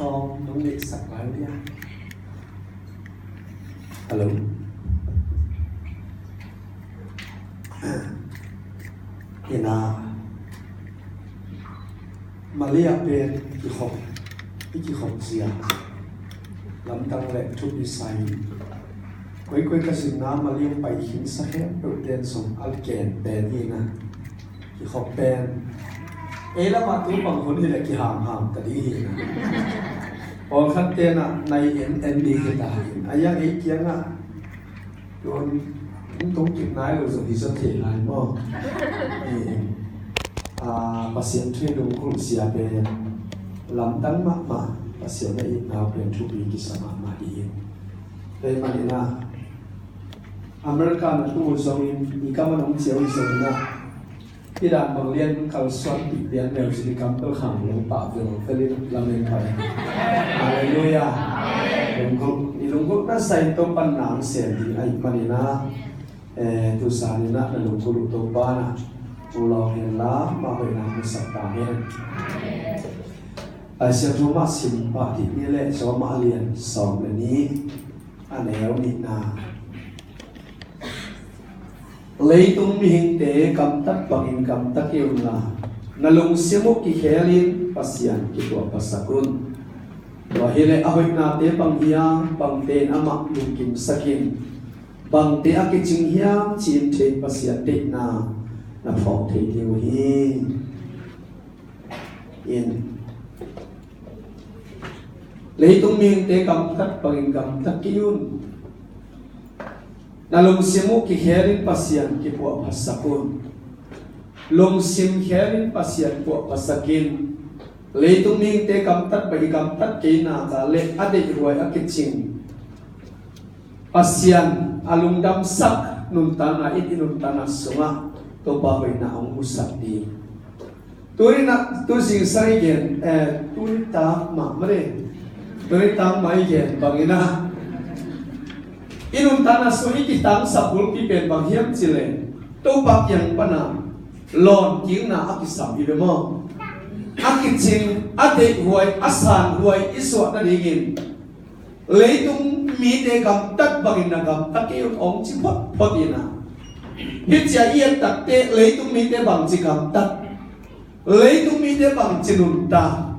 Tomน้องเด็กสักไว้เนี่ยฮัลโหลเห็นนะมาเรียกเป็นกี่ของเสียลำตังแหลกทุกวิสัยไว้กระสินน้ำมาเรียกไปหินสักแห่งเปิดเดนส่งอัลเกนแปลนี่นะกี่ของแปลแล้วมาตัวบางคนที่แหละกี่หามแต่ดีนะพอขั้นเต้นในNND ก็ได้อายังไอ้เกียงโดนตรงจุดไหนเราส่งที่สเตจไหนบ้างภาษาที่ดูกลุ่มเสียเป็นลำตั้งมากภาษาในอีกนาเป็นทุกปีกิสมาดีเป็นมันนะอเมริกันทุกคนส่งอีกมันองเสียวิส่งนะที่ด่านบางเรียนเขาสอนติดเรียนแนวศิลปกรรมต้องขังลงป่าเดินไปเรียนลำเลียงไปฮาเลลูยาลุงกุน่าใส่ตัวปัญหาเสียดีไอ้มันนะตุสานีนะลุงกุลุตัวบ้านะอุลอเห็นละมาเป็นนักมุสัตตาเห็นเสียทุมาสิมปะที่นี่แหละสวมาเรียนสอนแบบนี้อันแล้วนี่นาlấy tung mình để cầm tắc bằng in cầm tắc yêu là nalung siamuk ki khelin pasian ki to pasakun wa hele ahoy na te bang hiang bang te ama lukim sakin bang te akiching hiang chin the pasian te na phok the diu hi in lấy tung mình để cầm tắc bằng in cầm tắc yun na lung simu ki kherin pasian ki puak pasakun lung sim kherin pasian puak pasakin leitung ming te kam tat bagi kam tat ke na ka le ade ruai akiching pasian alung dam sak nun tana it nun tana sunga to ba hoi na ong musakti turina tu sing sai gen turita ma mare turita mai gen bangina inun tanah soi kita sabul pipen bagian cile, tu bagian pana, lon kina akisam ibemo, akicing ade huai asan huai iswa na dingin, leitung mide gam tak bagina gam takiun ong cipot potina, hitya iya takte leitung mide bang cikam tak, leitung mide bang cinunta.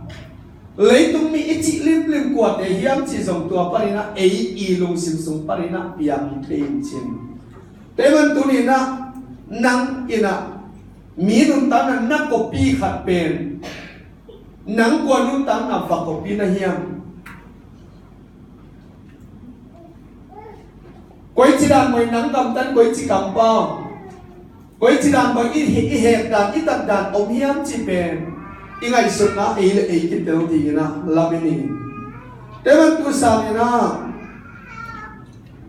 lấy tung mi ichi lim quạt để hiam chỉ dùng tua parina ấy lung sim sung parina piang tin chin teman tu ni na nang ina mi nun ta na copy khat pen nang kwa nun ta na fa copy na hiam koi chi dan moi nang kam tan koi chi kam pa koi chi dan moi i he dan i tak dan om hiam chi pen ingai sut na le ki tel ti na lamini teman tu sa ni na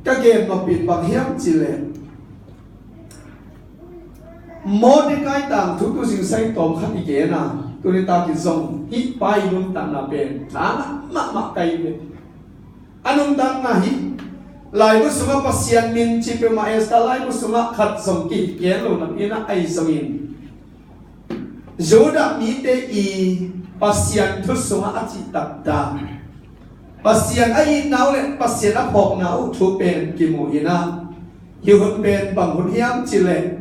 ka gen ma pin bang hiam chile Mordecai tang thu tu sing sai tom khat ige na tu ni ta ki song hi pai nun ta na pen na ma kai be anum tang na hi lai bu sunga pasian min chi pe ma esta lai bu sunga khat som ki ken lo na ina ai somin Zoda mite i pasian tu sunga aci takda pasian ai nau le pasian apok nau thu pen kimu ina hiun pen bang hun hiam chile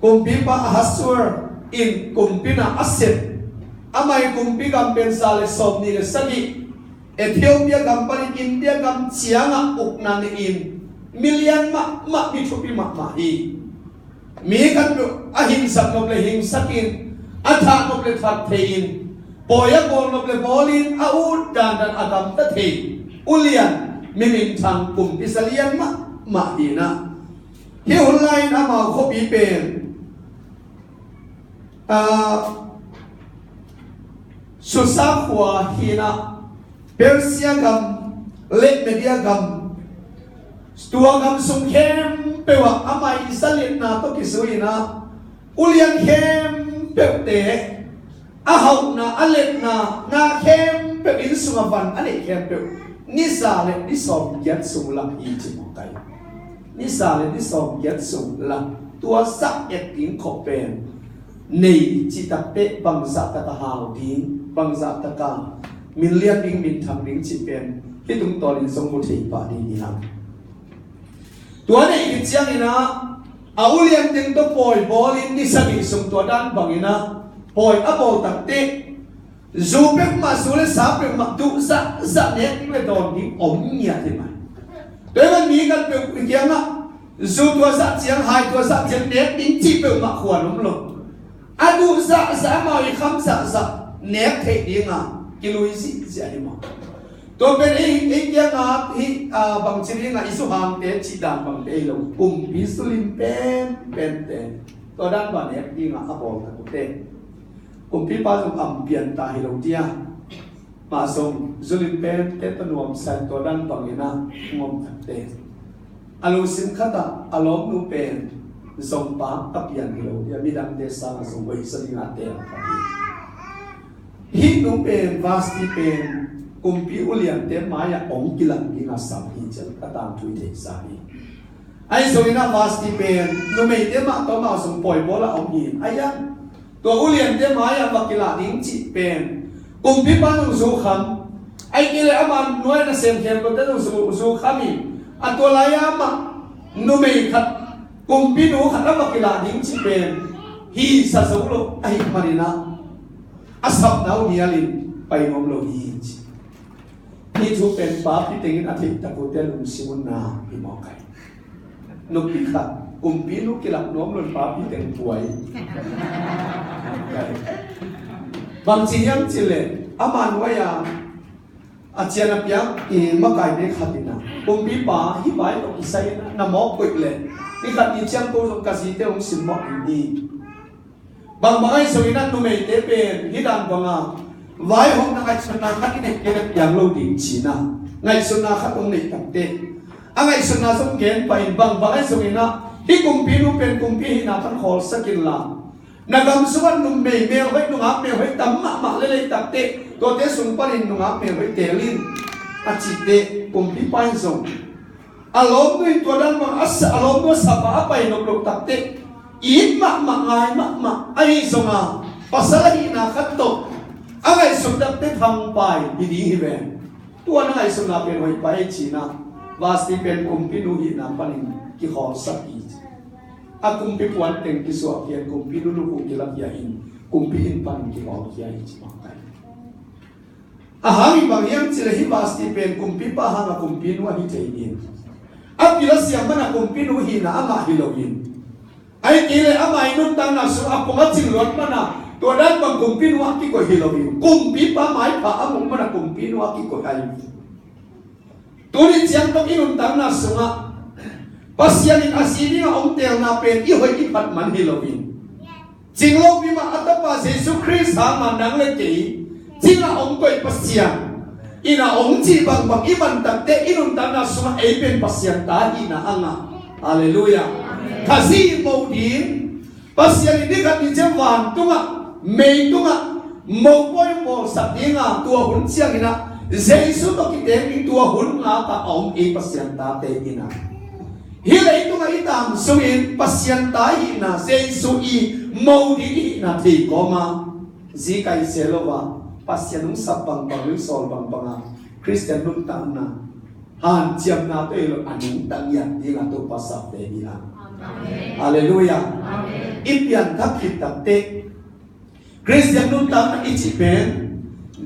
kumpi pa hasur in kumpi na aset amai kumpi gam pen sale sob ni le sagi Ethiopia gam pari India gam chianga ukna ni in million ma bi thupi ma hi mi kan ahin sak no le hing sakin Atha noble that thein, poya bol noble bolin aud dan adam ta the, ulian mimin thang kum isalian ma hina. Hi online ama khobi pen. Susahwa hina Persia gam let media gam stua gam sum kem pewa ama isalian na to kisuina ulian kem Pepte, ahau na alet na kem pe in sungavan ane kem pe ni sale ni som yat sung la i chimukai ni sale ni som yat sung la tua sak et tin khopen nei chi tak pe bangsa ta hau tin bangsa ta ka min lian ding min thang ding chi pen hi tung to in song mu thei pa ni ha tua nei ki chiang ina aulian ding to poi bol in ni sagi sung to dan bangina poi abo takte dù biết mà số lên sáu biết mà tụ dạ dạ nhé những cái đồ những ống nhẹ thế mà đấy mà nghĩ cái biểu kia mà dù tua dạ chiang hai tua dạ chiang nhé những chỉ biểu mà khoan đúng không à tụ dạ dạ mà bị khăm dạ dạ nhé thế đi mà cái lối gì vậy mà tôi bên ấy kia mà thì bằng chỉ là isu hàng thế chỉ đàn bằng đây là cùng bí số lim pen tôi đang bảo nhé đi mà abo là cũng thế cùng phía ba dùng ẩm biển ta hiểu dia mà dùng zulin pen tết tân nuông sai to đan bằng ina ngom thật tệ alo sim khata alo nu pen dùng ba tập biển hiểu dia mi đam de sa dùng vậy sân đi ngạt tiền hít nu pen vasti pen cùng phía ulian te maya ong kilang ina sam hi chân katang thui de sa hi ai dùng ina vasti pen nu mei te ma to ma dùng poi bola ong hin ayaตัวอุเลียนเดมาอย่างวักกิลาดิ้งจิเป็นกุมพิบันอุสุขัมไอ้กิเลอามันน้อยนะเซมเข็มก็ได้อุสุขัมิอันตัวลายามะนุเมย์ขัดกุมพินูขัดวักกิลาดิ้งจิเป็นฮีสัสโลไอ้มารินาอาสับดาวเนียลินไปงมโลฮีจินี่ทุเป็นป้าพิเตงินอาทิตย์ตะโกเตลุมซิมุนนาพิมอไก่นุปิขัดกุมพินุกิลับน้อมลนป้าพิเตงป่วยบางทียังจิเลอามันว่าอย่างอาจารย์พี่ยังมาไกลได้ขัดนะกุมพิป้าฮิบายตกอิสัยนะน้ำมอกกุยเลยนี่ขัดนี่เชียงโตสงกัสิเตองสิมอกอินดีบางไอ้สวินันนุ่มเตเป็นฮิดันบังอ่ะไว้ห้องนักชนะขัดนี่เกิดอย่างโลดิ่งชีนะไงชนะขัดตรงนี้ตั้งเตะไงชนะสมเกณฑ์ไปบางไอ้สวินันที่กุมพินุเป็นกุมพิหินาทันขอสกิลลานักการสวรรค์นุ่มเมย์เมลไว้นุ่งอาเมลไว้ตั้มมาเลยตักเตะตัวเตะสุนปรินนุ่งอาเมลไว้เตลินอาจิเตะกุมพิปันส่งอารมณ์ด้วยตัวนั้นมาอารมณ์ด้วยสบายไปนกตักเตะอีมาไงมาไอ้ส่งอ่ะภาษาหินาขัดตกอะไรสุดตักเตะทางไปดีฮิเวนตัวนั้นไอ้ส่งอ่ะเป็นไว้ไปจีน่าวาสติเป็นกุมพินุหินาปนินที่ขอสักอีakum pi puan teng ki so kian kum pi lu ku ki lam ya in kum pi in pan ki ho ki ai chi ma kai ahami bang yang chi le hi basti pen kum pi pa ha kum pi nu hi chei ni apila siam bana kum pi nu hi na ama hi lo in ai ki le ama inun tang na su apunga ching lot mana to dan bang kum pi nu ki ko hi lo in kum pi pa mai pa amung mana kum pi nu ki ko ai to ni chiang tong inun tang na su nga pasyanin asini nga tel na pen ihoi ipat man hilowin jinglo bima atapa Jesus Christ ha manang le ki jinga koi pasyan ina chi bang iman takte inun tana suma pen pasyan ta ina anga haleluya kasi mo din pasyan ini kan ni jawan tunga mei tunga mo boy mo sa dinga tua hun siang ina Jesus to kiteng tua hun nga ta pasyan ta te ina hila itu nga itam suin pasyan tahi na sensu i maudi na ti koma zikai selova pasyan nung sabang bang sol bang bang Christian nung tang na han chiam na to ilo anung tang yan di nga to pasap te di na haleluya ipian takit takte Christian nung tang na ichipen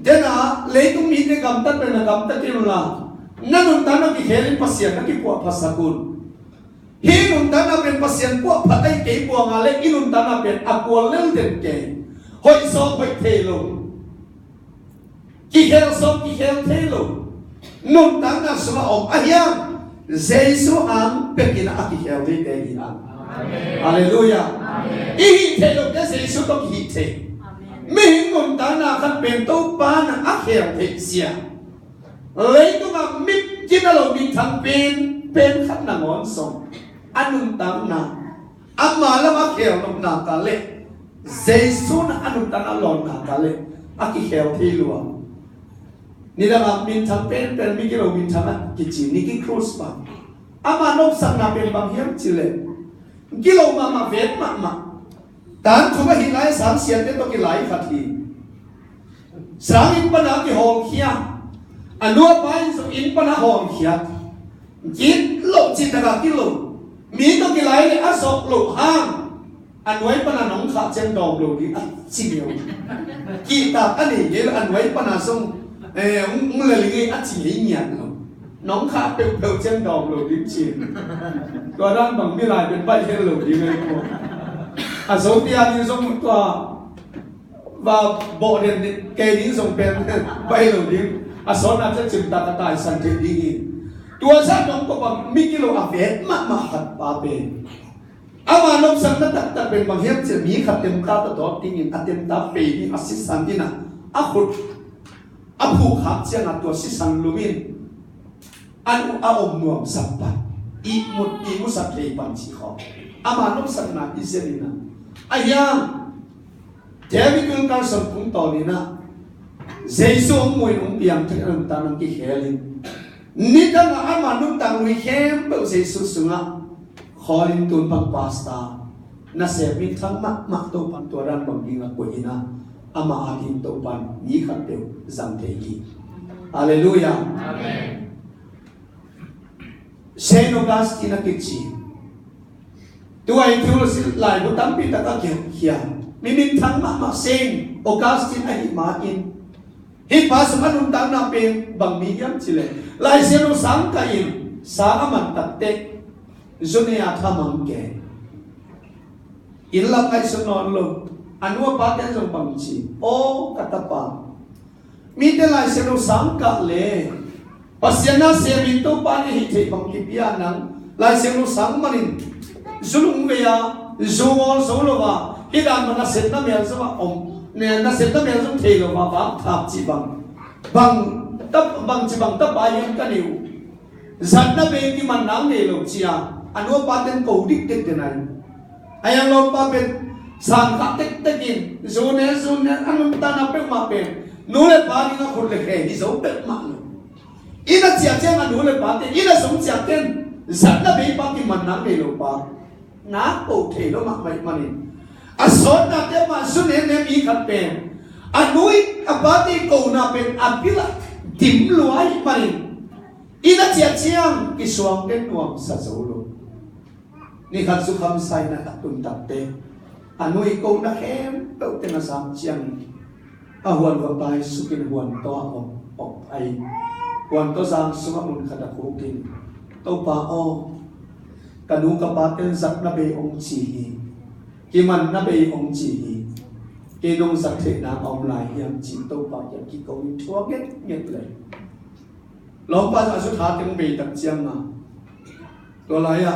dena leitung mite gamtat na gamtat ilula nanun tang na kihelin pasyan na kipua pasakun hinun tanah pen pasien puak patai kei puang ale inun tanah pen akual lel den ke hoi so hoi telo kihel so kihel telo nun tanah suma om ayam Jesu ang pekina akihel di te hian haleluya ihi telo ke Jesu to kihi te mihin nun tanah kan pen to pa na akhel te siya leitu nga mit kinalo mitang pen kat na ngon song anun tang na amalam akhel nok na kale Jesu na anun tang alon na kale akikhel thilua nila min thang pen mi kilo min thang kichi niki cross pa ama nok sang na pen bang hiam chile kilo ma vet ma tan thuma hilai sang sian te to ki lai khathi sang in pana ki hol khia anua pain so in pana hom khiat kit lo chi taka kilo mi to kilai le asok lo hang anwai pana nong kha chen dom lo di achimyo kita ani ye anwai pana song le li achi nyan lo nong kha pe pe chen dom lo di chi to ran bang mi lai pen pai he lo di me ko a so tia ni song to và bộ điện kê đi dùng pen bay lửa đi à số nào sẽ chìm ta tài sản thế đi tua sát nông có bằng mi kilo à vét mà hạt ba bên à mà nông sản nó đặt bên bằng hiệp chỉ mi khát tem cá ta đó tiếng à tem ta bể đi à xí sản đi nè à hụt à phụ khát chỉ là tua xí sản luôn anh à ôm nuông sập bát ít một sập thế bằng chỉ khó à mà nông sản nào ít gì nè à yang David kung karsan kung tawin na Jesu ang mo yung biyang tinanong tanong kihelin nita nga ama nung tanong hem pero Jesu sunga kholin tun pang pasta na sebin tang makto pantuaran banginga ko ina ama akin to pan ni khateu zamtegi Hallelujah Amen Saint Augustine kitchi tuay tulo silay butam pita ka kiyan Mimin thang ma Saint Augustine ay himain. Hipas manung tang na pen bang miyam chile. Lai sino sang kain sa aman tatte. Zunia thamang ke. Ilang ay sunon lo. Ano pa ten sa bang chi? O katapa. Mite lai sino sang ka le. Pasyana siya minto pa ni hiti bang kipian ng lai sino sang manin. Zulung veya zuwol solo ba. Idan mana setna mel sama ne na setna mel zum thelo ma ba thap chi bang chi bang tap ayam ka niu zatna be ki man nang ne lo chia anu pa ten ko dik tek tenai ayang lo pa ben sang ka tek tekin zone anu ta na pe ma pe nu le pa ni na khur le khe ni zo pe ma lo ina chia chia na nu le pa te ina song chia ten zatna be pa ki man nang ne lo pa na ko thelo ma mai manin asod na te ma sunen ne mi khat pen anui abati ko na pen apila dim luai marin ina chia chiang ki suang den nuam sa zolo ni khat su kham sai na tun tak te anui ko na hem to te na sam chiang a huan wa pai su kin huan to op ai huan to sang su ma mun khata ko kin to pa o kanu ka pa ten zak na be ong chi ki man na be ong chi ki nong sak the na ong lai hiam chi to pa ya ki ko ni thua get le lo pa sa su tha teng be tak chiam ma to lai ya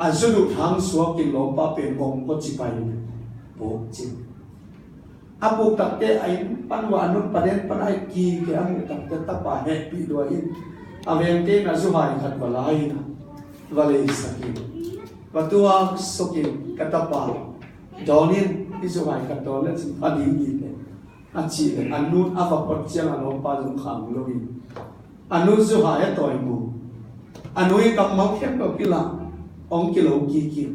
a su du thang suwa ki lo pa pe ong ko chi pai bo chi a bu tak te ai pan wa nu pa den pan ai ki ke am tak te ta pa he pi do in a ven te na su hai khat wa lai na wa le sakin wa tua sokin katapa Donin isu hai kat dolen adi ni le achi le anu ava pot chiang alo pa zum khang lo ni anu su hai toy mu anu i kam mau khem ko pila ong kilo ki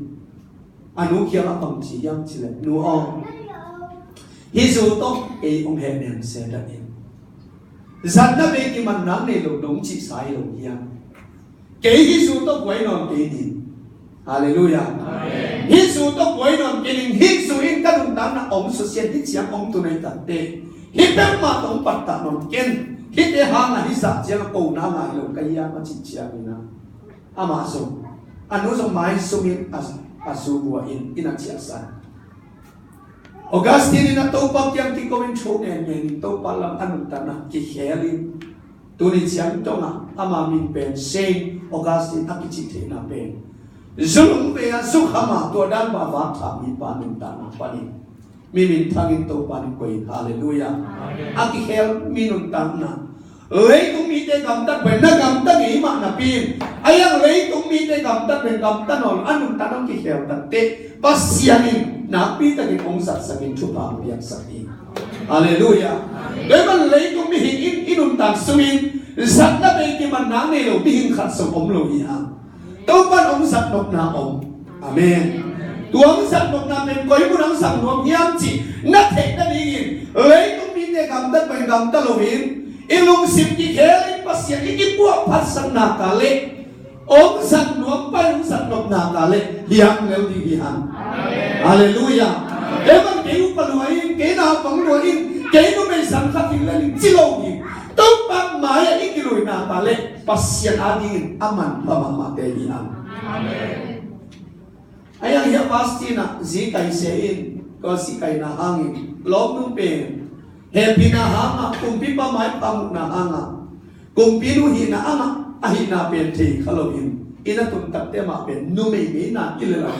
anu kia la pang chi yang chi le nu ong hisu to e ong he nem se da ni zat na be ki man nang ne lo dong chi sai lo yang ke hisu to kwai non ke ni Hallelujah. Amen. Hisu to boy non kining hisu in kanung tan na om sosial hit siang om tunay tante. Hitem ma tong patta non ken. Hite hanga hisa siang ko na nga lo kaya ma chichia na. Amaso. Ano so mai sumin asu bua in inachiasan. Augustine na to pa kyang ti ko in chone nyen to pa lam anung tan na ki helin. Tuni siang to nga ama min pen Saint Augustine akichite na pen. Zulung be sukhama to dan ba va tha mi pa nin ta na pa ni mi min thangin to pa ni koi hallelujah aki hel minun ta na lei tung mi te gam ta ben na gam ta ni ma na pin ayang lei tung mi te gam ta ben gam ta nol anun ta nong ki hel ta te pasyanin na pi ta ki ong sat sakin chu pa biak sakti hallelujah le man lei tung mi hin inun ta sumin zat na be ki man na ne lo bi hin khat som om lo ya Tâu pan ông sạch độc na ông Amen Tuang sạch độc na men Koi mu nang sang nuam hiam chi Na thek na bingin Lấy tung min ne gam ta ben gam ta lo hin Ilung sim ki khe phát sang nà cả lệ ông sang nuông bay sang nộp nà cả lệ hiang leo đi hiang Hallelujah em ăn kêu cả lúa in kêu nào bằng lúa in kêu nó mới sang khát thì lên chỉ lâu đi tóc bạc mày ít cái lúa nà cả lệ pasien adin aman pamama teh hiang ayang hiang pasti na zikai sein ko zikai na hangin lom nung pe happy na hanga kumpi pa mai pamuk na hanga kumpi nu hi na anga ahi na pe thi khalobin ina tum tak te ma pe nu me me na ilala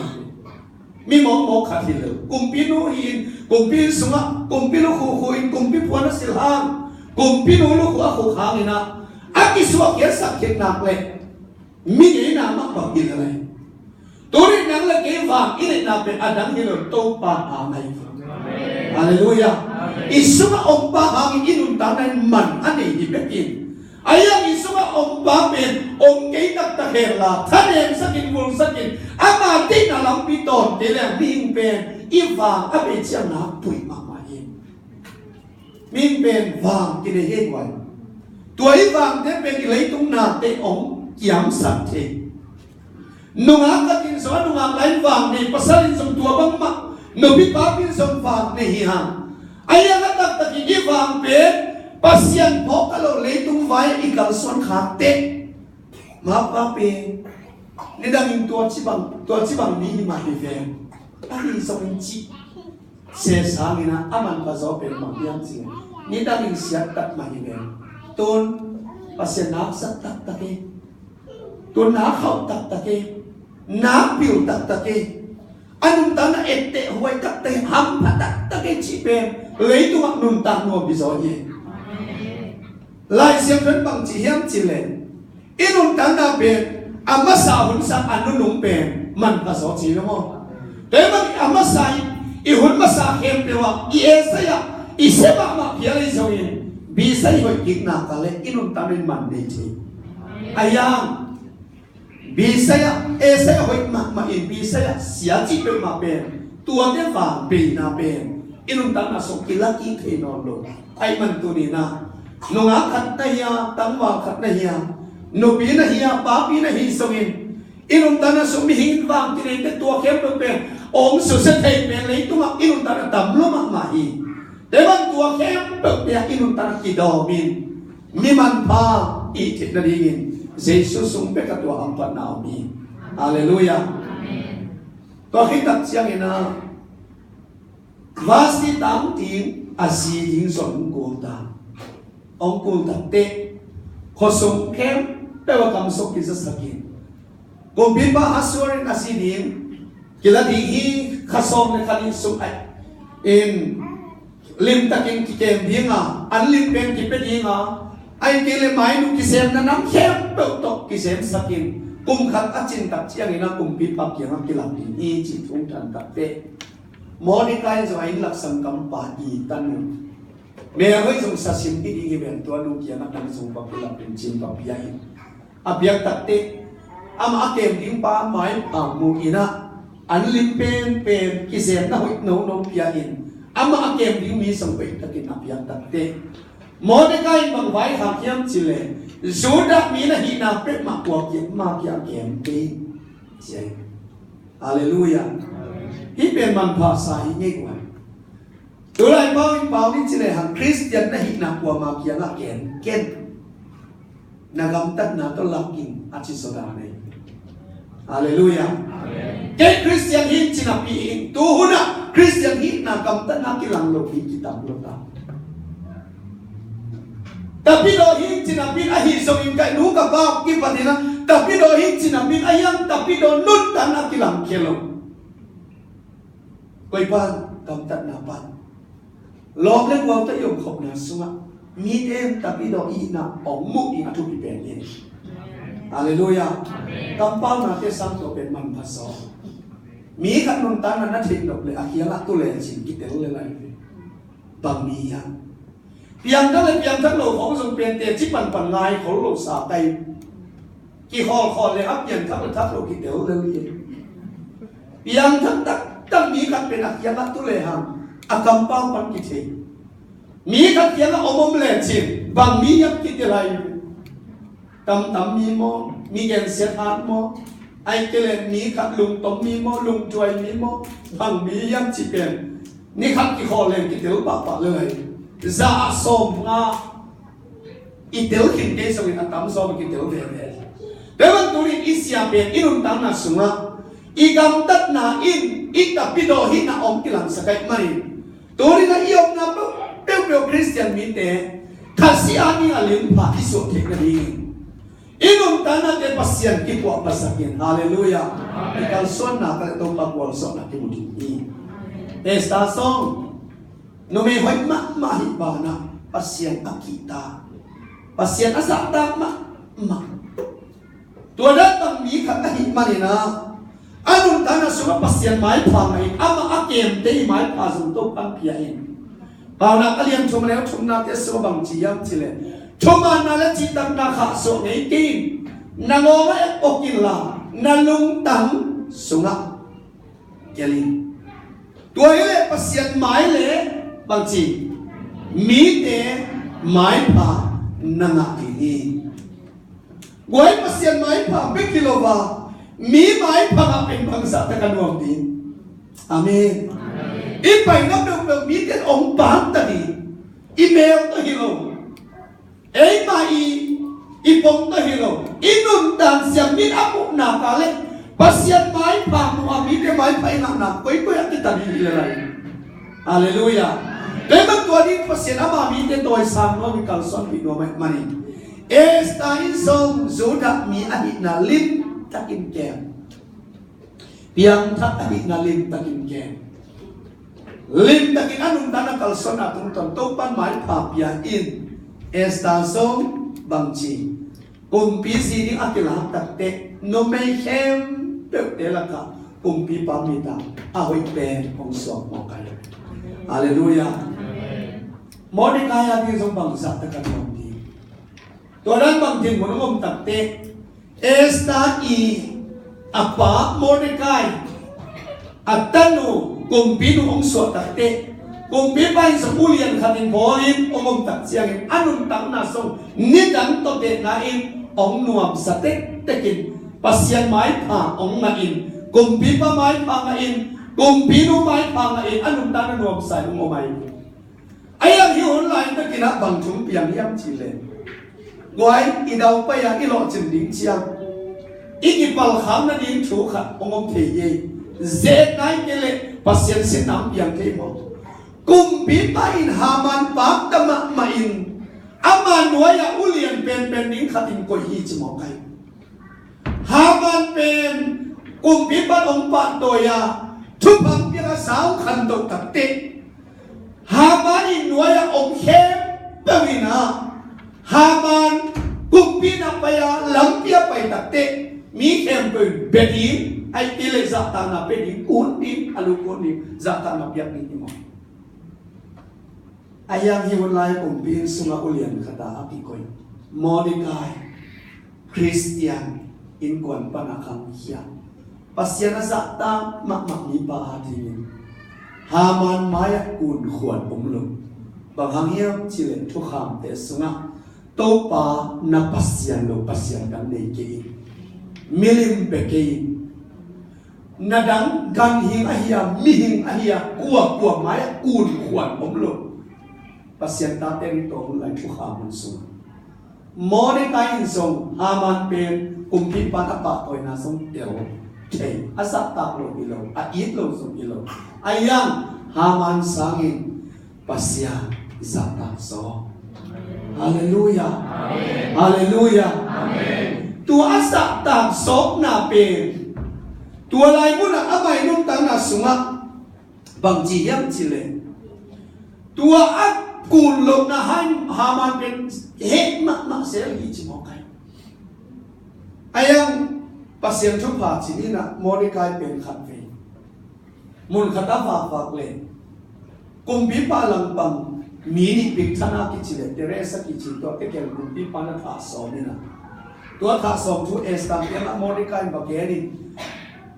mi mong mo khat hil kumpi nu hi kumpi sunga kumpi lu khu khu in kumpi phwana sil hang kumpi nu lu khu a khu hang ina aki suak ya sak ket nak le mi ni na ma pa ilala turi nang la ke va ile na pe adang hil to pa a mai Hallelujah isuma ompa hang inun tanan man ani di bekin ayang isuma ompa men om kei tak ta hela thanem sakin mul sakin ama tin na lam pi ton te le bing pen i va a be chang na pui ma ma hin min pen vang ki de he wai tuai vang te pe ki lei tung na te ong kiam sat the nunga ka tin so nunga lai vang ni pasalin som tua bang ma no pi pa pin som vang ne hi ha ayang tak tak ki vang pe pasien pokalo leitung vai ikal son khate ma pa pe ni dang tua chi bang ni ma hi ve ani song chi se sangina aman pa zo pe ma yang chi ni dang siat tak ma hi ve ton pasien nak sak tak tak ke ton na khau tak tak ke na piu tak tak ke anum ta na ette huai tak te ham pa tak tak ke chi pe leitung ak nun tak no bi zo ye lai siam ren bang chi hiam chi le inun tan na pe amma sa hun sa anu nung pe man pa so chi lo te ma amma sa I hun ma sa hem pe wa I esa ya I se ma ma pia le zo yin bi sa I hoi kik na ka le inun tan ren man de chi ayang bi sa ya esa ya hoi ma in bi sa ya sia chi pe ma pe tua te va pe na pe inun tan na so kilaki the no lo ai man tu ni na nunga khat na hiya tangwa khat na hiya no pi na hiya pa pi na hi songin inum tana so mi hin wang ti ne tua kem pe om su se thei pe le tu ma inum tana tam lo ma ma hi de ban tua kem pe inum tana ki do min mi man pa I ti na dingin Jesus sung pe ka tua am pa na mi hallelujah amen to hitak siang ina vasti tam ting asi ding son ko ta ông cô tập tệ khó sống kém bây giờ cảm xúc rất sakin cùng biết ba asur na si dim kila di hi khasom ne khalin sum ai in lim takin ki kem dinga an lim pen ki pe dinga ai kele mai nu ki sem na nam khem to to ki sem sakin kum khat achin tak chiang ina kum pi pap yang ki lam di hi chi thung tan tak te monikai zo ai lak sam kam pa I tan mẹ hơi dùng sa sim đi đi về tua lu kia nó đang dùng bắp là bên trên bắp bia in biang tak te ama kem ding pa mai mu ina an lim pen ki sem na hoi no bia in ama kem ding mi sang pe takin biang tak te Mordecai bang vai ha kiam chile Juda mi na hi na pe ma kwa ki ma kia kem pe chai hallelujah hi pen man pha sa hi ngai kwa tôi lại bao đi chỉ là hàng Christian na hít na qua mà kia là ken na gam tất na tôi làm kinh achisoda này hallelujah cái Christian hít chỉ là pi tu huna Christian hít na gam tất na ki lang lo pi kita lo ta tapi do hít chỉ là pi ahi so in kai nu ka ba ki pa dina tapi do hít chỉ là pi ayang tapi do nut ta na ki lang kelo koi pan gam tất na pan lom lên quăng tới dùng khổng là xuống mi em tapi do I na ổng mục I tu bị bền lên hallelujah cầm bao na cái sang tổ bền man paso mi khát nôn ta na thịnh độc lệ akia la tu lệ chỉ kí tiểu lệ lại bằng mi ya piang đó là piang thắc lô khổng dùng bền tiền chỉ bằng ngay khổng lô xả tay kí họ lệ áp nhận thắc lô kí tiểu lệ lại piang thắc tắc mi khát bền akia la tu lệ hàng akampang pan kiti mi kat yang omom lechin bang mi yak kiti lai tam mi mo mi gen set hat mo ai kele mi khat lung tom mi mo lung chuai mi mo bang mi yam chi pen ni khat ki kho len ki tel pa le za som nga i tel kin ke so in atam so ki tel ve ve dewan turi isya pen inun tam na sunga igam tat na in itapido hi na om kilang sakai mari turi na iom na pe Christian mi te kasi ani alin pa iso te kali inun tana te pasyan ki po pasakin hallelujah ikal son na ka to pagwal so na kimudi esta song no me hoy ma hi ba na pasyan akita pasyan asata ma tua datang mi ka hi manina anun tana suka pasyan mai phangai ama akem te mai pa zum to pan piain pauna kalian chum leo chum na te so bang chi yam chi le chuma na la chi tam na kha so nei tin na ngo ma okila na lung tam sunga yali tua ile pasyan mai le bang chi mi te mai pa na na ni goi pasyan mai pa be kilova mi mai pa ka pen bang sa ta kanuam din amen ipai na be mi ten ong pa ta ni email to hilo ei mai ipong to hilo inun dan siam min amu na kale pasyan mai pa mo ami de mai pa ina na koi kita ni lai haleluya Memang Tuhan ini pasien ama mi te toy sam no mi kalson mi no mani. Esta insong zoda mi ahit na lim takin kem. Piang tak ahit na lim takin kem. Lim takin anong tanah kalson atong tontopan mai papia in. Esta song bangci. Kumpi sini akilah takte no may kem telaka kumpi pamita ahoy pe kong sok mo kayo. Haleluya. Mordecai ating isang bangsa na kanwandi. Tuwanan bangting mo nung takte. Esta apa Mordecai. At tano kung pinuong so takte. Kung pipain sa ulian kating polin umong taksiyangin anong tang nasong nidang tote nain ong nuam sa tekin. Pasyan may pa ong ngain. Kung pipa may pa ngain. Kung pino may pa ngain. Anong tang nuam sa yung umay. Ayang hiyon lain na kinabang chung piyang yam chile. Guay, idaw pa ya ilo chinding siyang. Ikipalham na din chuka ongong teye. Zed na ikile pasyan sinang piyang temo. Kumpi pa in haman pa tama main. Aman waya ulian pen ning kating koy hichimokay. Haman pen kumpi pa ong pa toya. Tupang pirasaw kanto takte. Haman inuaya ong hem bawina. Haman kumpi na paya lampia pay takte. Mi hem bedin ay tile zata na pedin kundi alukundi zata na biyak ni mo. Ayang hiwalay kumpi sunga ulian kata apikoy. Mordecai Christian inkuan panakang hiya. Pasya na zata makmakni pa adinin. Haman mayak kun khuan umlum. Banghangiyam chile tukham te sunga. Topa na pasyan lo pasyan kang neikein. Milim pekein. Nadang ganhing ahia, mihing ahia, kuwa mayak kun khuan umlum. Pasyan tate rito mulai tukhaman sunga. Mordecai insong haman pen kumpipan apatoy na song tero. Hey, asap taklo ilaw, itlo song ilaw. Ayang haman sangin pasya zata so. Hallelujah. Amen. Hallelujah. Amen. Tu asap tak sok na pen. Tu alay mo na amay nung tang na sunga. Bang jiyam chile. Tu at kulog na haman pen he mak sel hichimokay. Ayang pasyan chupa chini na Mordecai pen khatve. Mun khata fak le. Kumpi pa lang pang mini piktana kichile Teresa kichito tekel kumpi pa na thasom ni na. Tua thasom tu esta pena Mordecai bageri.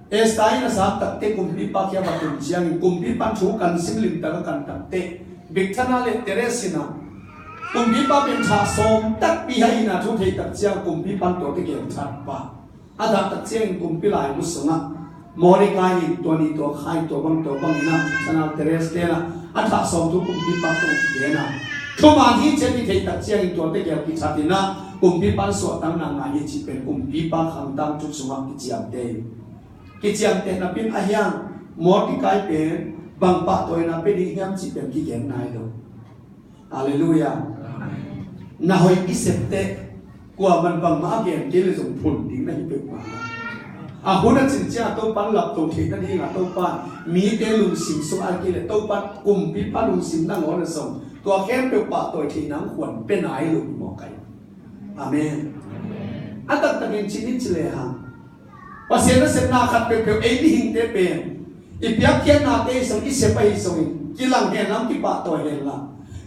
Esta ina sa takte kumpi pa kya batun siang kumpi pa chu kan simlim ta kan takte. Piktana le Teresina กุมพิบาเป็นชาสมตักปีให้นาทุเทตักเจียกุมพิบันตัวตะเกียบชัดป่าอาจารย์ตักเจียงกุมพิลายมุสงะมอริกายตัวนี้ตัวใครตัวบังนะชนะเทเรสเตนะอาจารย์สมทุกกุมพิบันตัวเกียนะทุกมาที่เจดีย์ตักเจียงตัวตะเกียบกิจตินะกุมพิบันสวดตั้งนางายจิเป็นกุมพิบันขังตั้งจุดสงะกิจยามเตกิจยามเตนะเป็นอายังมอริกายเป็นบางปะตัวนะเป็นที่ยามจิเป็นกิจยามนายดูฮาเลลูยาน่าหอยอิเสตเตกว่ามันบางมาเกี่ยงเกี่ยวกับผลดิ้งนั่นเป็นมาหุ่นนั้นสินเจ้าตัวปั้นหลับตัวที่นั่นเองตัวปั้นมีเตลุงสิมสุอากิเลตัวปั้นกลุ่มพิพันธ์ลุงสิมนั่งหัวนั่งส่งตัวแค่เป็นปะตัวที่น้ำขวัญเป็นไหนลุงหมอไก่อาเมนอันตัดตะเกียงชิ้นนี้เฉลยฮะภาษาเสนาขัดเป็นเอ็นหิงเตเป็นอีเปียกเขียนนาเตส่งอิเสไปส่งกิลังเห็นน้ำที่ปะตัวเห็นละ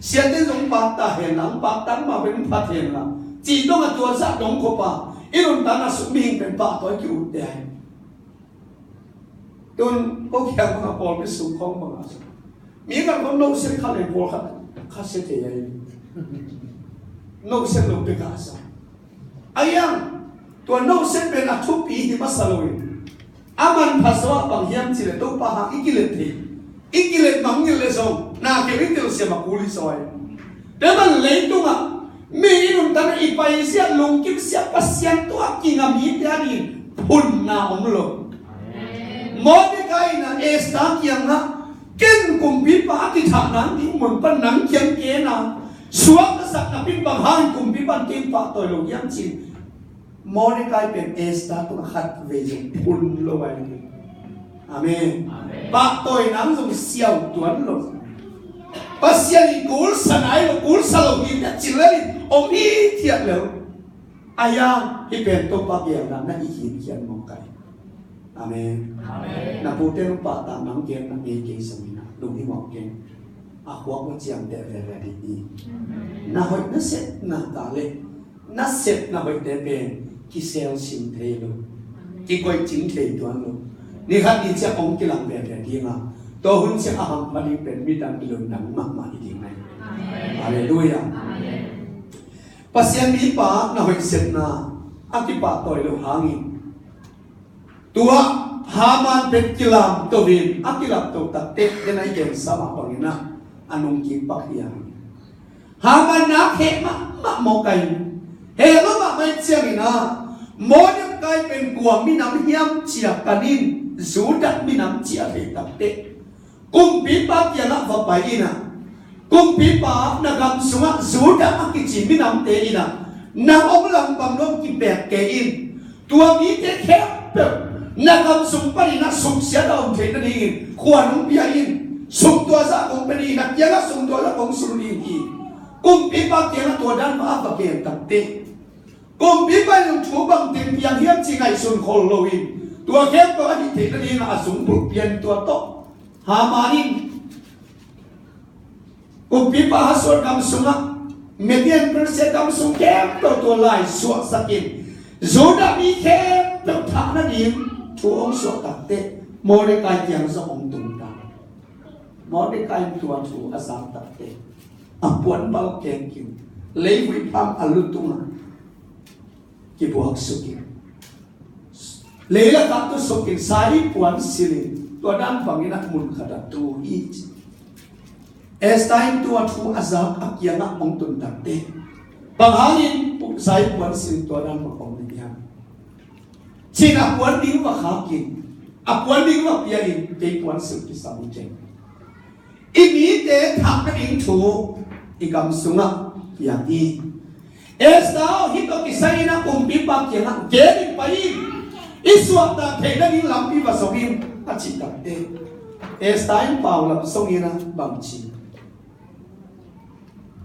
เสียเตส่งปะตาเห็นน้ำปะตั้งมาเป็นพัดเห็นละจีต้องตัวซาดงโคปะอีรุ่นตานาสุมิงเป็นปะตัวกิวเตยจนก็แค่มาพอไปสู่ของมามีกันคนโน้ตเส้นข้าเลยพอข้าเสียเทียนโน้ตเส้นลงไปกาซะอายังตัวโน้ตเส้นเป็นอัทุปีที่มาสลวยอามันภาษาบางอย่างจีเลตัวปะหาอีกิเลสทีอีกิเลสมังกิเลสองน่าเกี่ยวกับเสียมาคุลิซอยแต่มันเล่นตัวมีรุ่นตาอีไปเสียลงกิบเสียปัสยันตัวกินมีเดียดีพุ่นนาอมโลมอดีกายนะเอสตาเกียงนะเก่งกุมพิปาติฐานังที่เหมือนเป็นหนังเกียงเกนะสวมสักนับพิบังหันกุมพิบันเก่งปะตัวลงยังจีมอดีกายเป็นเอสตาตัวขัดเวจพุ่นโลไว้อาเมนปะตัวนั้นส่งเสียวตัวลงปัสยันกูลสนายกูลสลบกินจิเลนอมีเทียบแล้วอายาที่เป็นตัวปะเกียงนั้นนั่นอีกเขียนมองไกอาเมนนับพูดเรื่องปะตามนังเกมนังเอเกสมินะลุงที่มองเกมอาหัวมันเจียงเดเวเรดีน่าหอยน่าเสร็จน่าตาเล่น่าเสร็จน่าหอยเดเป็นกิเซลสินเทลุกิกวยจิงเทตัวลุนี่ครับนี่จะองกิลังเวเรดีมาตัวหุ่นเสียอาหารมันเป็นมิตรกิโลนังมากมาดีไหมฮาเลลูยาปัสยันมีปะน่าหอยเสร็จน่าอันที่ปะตัวเราหางิตัวฮามันเป็นกิลามตัววินอักิลามตัวตัดเตะยังไงเก่งสมาปังนะอันนุ่งกินปักยังฮามันนักเหมะมองไกเหมะไม่เจียงนะมอยังไกเป็นกวางมีน้ำเยี่ยมเจียกันินสูดัดมีน้ำเจียเหตัดเตะกุมปีปักยังนับไปอินะกุมปีปักนักำสงะสูดัดอักิจิมีน้ำเตะอินะน้ำองลังบังลมกิแบกเกอินตัวมีเตะแคบเปิดนักการส่งไปนักส่งเสียดาวเทนนี่ควรนุ่งพิจารณาส่งตัวซาคงเป็นนักยังส่งตัวละคงสุรินีกุมปีปากยังตัวด้านมาปะเกียนตัดเตะกุมปีไปยังชูบังเต็มยังเฮียจิงไอส่งโคโลวินตัวแค่ตัวนี้เทนนี่นะส่งปุบเปลี่ยนตัวโตหามานินกุมปีปากส่วนคำส่งเมเดียนเปอร์เซ็นต์คำส่งแค่ตัวลายสวดสกินจูดามีแค่ตัวทางนั้นเองชูองสวดตัดเตะโมเดกายยังสองตุนตามอเดกายตัวชูอาสาตัดเตะอับวนเบาเก่งกินเลยวิพังอลุตุงกิบวกสุกินเลยละตัดตัวสุกินสายปวนสิลิตัวด้านฝั่งนี้นักมุนขดตัวอีจเอสไตน์ตัวชูอาสาอักยังมองตุนตัดเตะบางครั้งนี่สายปวนสิตัวด้านฝั่งนี้ชินอับวันดิ้งว่าขากินอับวันดิ้งว่าเปียอินเด็กวันสุดที่สามเจงอีนี้เด็กทำกันอินถูอีกำสุงะอย่างนี้เอสตาวฮิตโอกิไซนะกุมปีปักยังเกลิไปอิสวาตาเทนันิลำปีภาษาอินอาชิตัดเตเอสตาอินเปล่าลำส่งอินะบังชี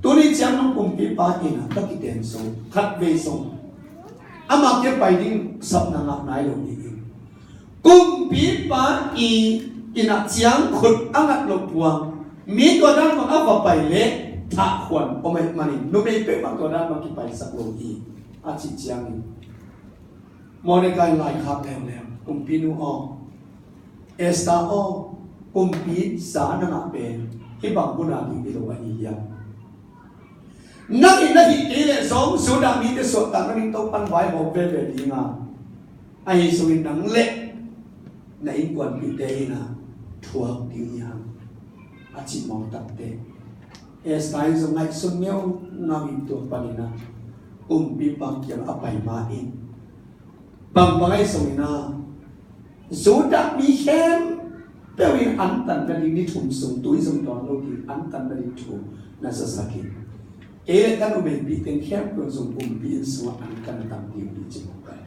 ตัวนี้จำน้องกุมปีปักอินะตะกิเตนส่งขัดเวส่งอามาเก็บไปดิ้งสับนางนายลงอีกกุมปีปาอีอินักเสียงขุดอังัดลงพวงมีตัวด้านมาเอาไปเละถ้าควรเอาไม่มานี่นุ่มไม่เป็นบางตัวด้านมาที่ไปสักโลอีอาชิเจียงมอในการไล่ขับแล้วกุมปีนูอเอสตาอกุมปีสานังเป็นที่บางบุญอาดีไปตัวอีกอย่าง nang ina hi kile som suda mi te so ta nang to pan vai ho ve ve di nga ai so in nang le na in quan pi te na thuak ti ya a chi mong tak te es tai so ngai sun meo na mi to panina pi pang kiam apai ma in bang bangai so ina suda mi hem pe win an tan na ni thum sum tui sum ton lo ki an tan na ni thu na sa sakin e kan ube bi ten khem ko zum pi so an kan tam ti bi chi mo kai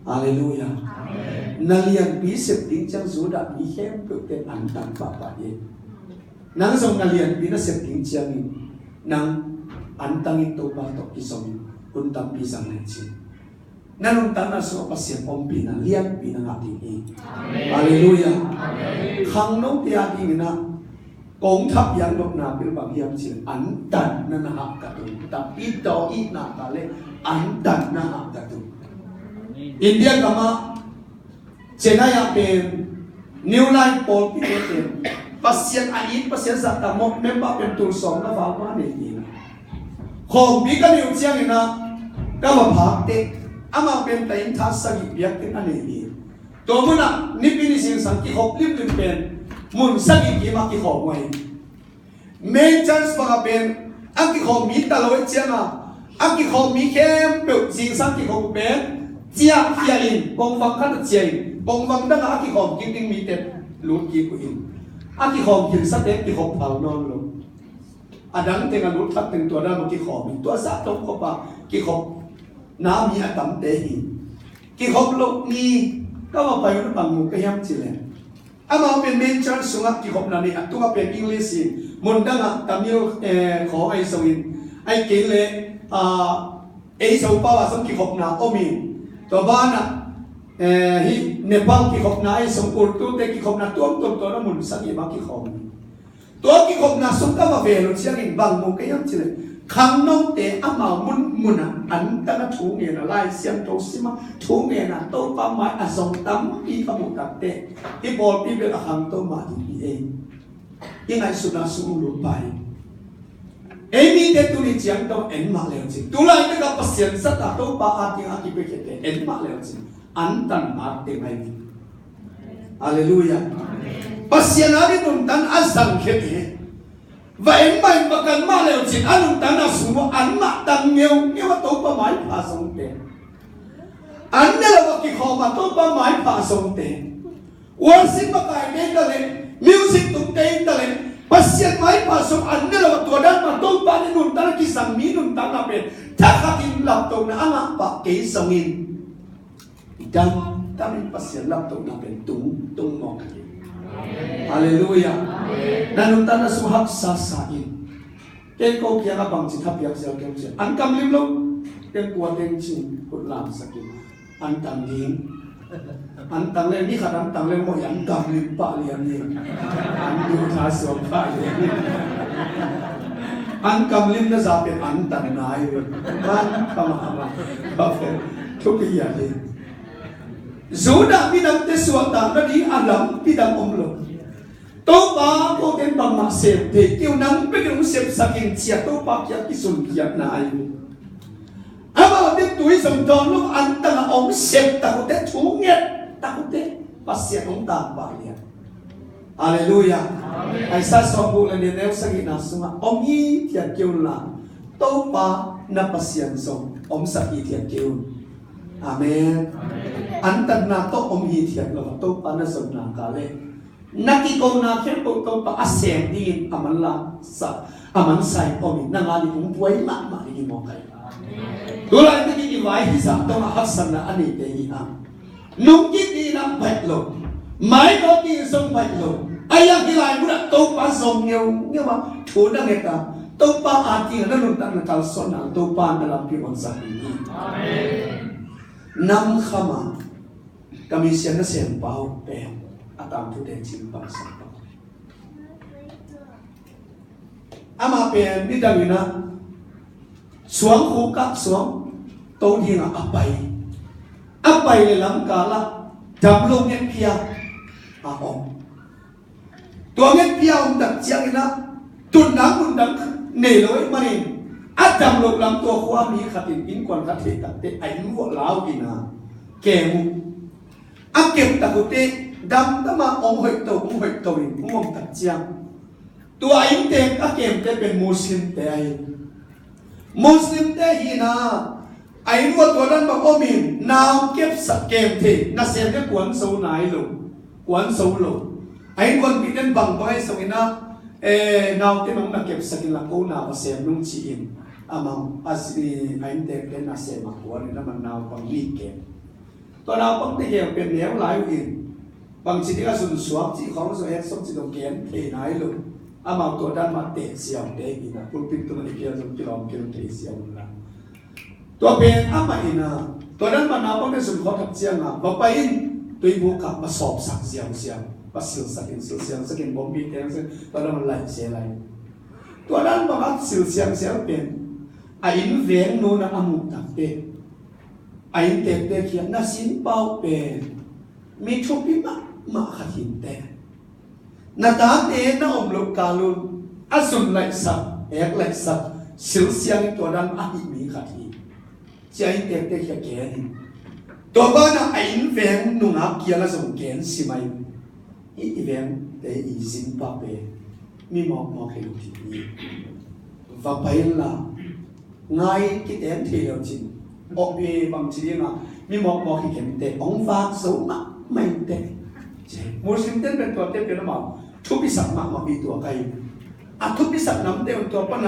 hallelujah amen nalian bi sep ding chang suda mi hem ko ten an tan pa pa ye nang song nalian bi na sep ding chang ni nang an tang in to pa to ki som kun tam pi sang na chi nanong tanah so pasien pompi na lian pi na ngati ni hallelujah amen khang no ti ati na kong thap yang nok na pil bang hiam chin an tan na na ha ka tu ta pi to I na ta le an tan na ha ka tu India kama Chennai ya pen New Line Pol pi pen pasien ai pasien sa ta mo member pen tu som na va ma ne ni na khong bi ka niu chiang ina ka ma phak te ama pen tain tha sagi biak tin ane ni to muna ni pini sing sang ki hop lim lim pen mun sagi ki ma ki hop mai main chance pa pen ang ki hop mi ta lo chianga ang ki hop mi kem pe sing sang ki hop pen chia kia in bong wang khan chia bong wang da nga ki hop king ting mi te lu ki ku in ang ki hop kin sa te ki hop phal non lo adang te nga lu thak teng to da ma ki hop mi to sa to ko pa ki hop na mi atam te hi ki hop lo ni ka ma pai no bang mu ka yam chi le ama pen main church sunga ki hop na ni atunga pen English in mondanga tamil kho ai so in ai ke le ai so pa wa som ki hop na omi to ba na hi Nepal ki hop na ai som urdu te ki hop na tom tom to na mun sa ki ba ki hop to ki hop na sum ka ma ve lo chiang in bang mu ka yam chi le khang nong te ama mun muna an ta na thu nge na lai siam to sima thu nge na to pa mai a song tam pi ka mu tak te I bol pi be ka hang to ma di e I ngai su na su lu pai e mi te tu ni chiang to en ma le chi tu lai te ka pasien sa ta to pa a ti pe ke te en ma le chi an tan ma te mai hallelujah pasien a ri tum tan a sang ke te vậy mày mà cần ma lều chỉ ăn un ta na sumo ăn ma tăng nhiều mà tôi pa mai pa song te ăn ne la ki kho ma tôi pa mai pa song te worship ma kai me ta le music tum te ta le pasien mai pa song ăn ne la tôi dan ma tôi pa ni nun ta ki sang mi nun ta na pe ta ka tin lap to na anga pa ke song in dan ta ni pasien lap to na pe tung mo hallelujah nanung ta na suhak sa sain ken ko kya ka bang chi thap yak sel kem chen an kam lim lo ken kwa ten chin kut lam sakin an tang lim an tang le ni kha an tang le mo yan kam lim pa lian ni an du tha so pa ni an kam lim na sa pe an tan nai ban pa ma ba fe thuk ya ni Zuda bidang te suata na di alam bidang omlo. To pa ko ten bang ma sep te kiu nang pe kiu sep sakin chia to pa kya kisun kya na ayu. Aba te tui som don lo an ta na om sep ta ko te thu nget ta ko te pasien om ta pa lia. Hallelujah. Ai sa som bu le ne neu sangi na suma om hi tia kiu la. To pa na pasien som om sa hi tia kiu. Amen. Antan na to om hi thiat lo to pa na som na ka le naki ko na khem ko to pa asem din aman la sa aman sai om na nga ni kum puai ma ni mo kai dula ni ki vai hi sa to ha san na ani te hi ha nung ki ti na pai lo mai ko ti som pai lo aya ki lai mu na to pa som nyeu ma thu na nge ta to pa a ti na nun ta na kal son na to pa na lam pi on sa ni amen nam khama kami siya na siyang pao pe at ang putensin pang sa pao. Ama pe ni dawina suang hukap suang tau di nga apay le lang kala damlong ngek pia aom tuang ngek pia tak siang ina tunang undang neloi manin Adam lục làm tua khoa mi khát in quan khát thế tắc thế ảnh vợ lão kì na kẻ mu kẹp tắc thế đam đam mà ông hội tàu in ông tắc chiang tua ảnh thế kẹp thế bên Muslim thế hi na ảnh vợ tua đan bằng ôm in nào kẹp sạc kẹp thế na xem cái quán sâu nái lục quán sâu lục ảnh vợ bị đến bằng bao sâu na nào cái nông na kẹp sạc là câu nào mà xem nông chỉ in among asli anh đẹp đến là sẽ mặc quần nó mà nào bằng đi kèm tôi nào bằng đi kèm bên néo lái in bằng chỉ cái sườn xuống chỉ không rồi hết xong chỉ đồng kèm thì nói luôn among tôi đang mặc tệ xiao đấy thì là tôi tin tôi này kia rồi cái lòng kia tệ xiao là tôi bên tôi đang mà nào bằng cái sườn khó thật chiang và bay tôi vô cặp mà sọp sạc xiao và sườn sạc in bom bị thế tôi đang lại xe lại tôi đang mà sườn xiao bên anh vén nô na amuk tak te anh te kia na sin pau pe mi chopi ma khatin te na ta te na om lo kalun asun lai sa ek lai sa sil siang to dan a hi mi khati chi anh te kia ke ni to ba na anh vén nô na kia la song ken si mai i vén te i sin pa pe mi mo ke lu ti va pai la ngay cái đèn thì đều chỉ ông về bằng chỉ là mi mò khi kiểm tệ ông phát xấu mà mình tệ một sinh tên bên tuần tên bên nó bảo thu bị sập mà bị tua cây thu bị sập nắm tên tua pan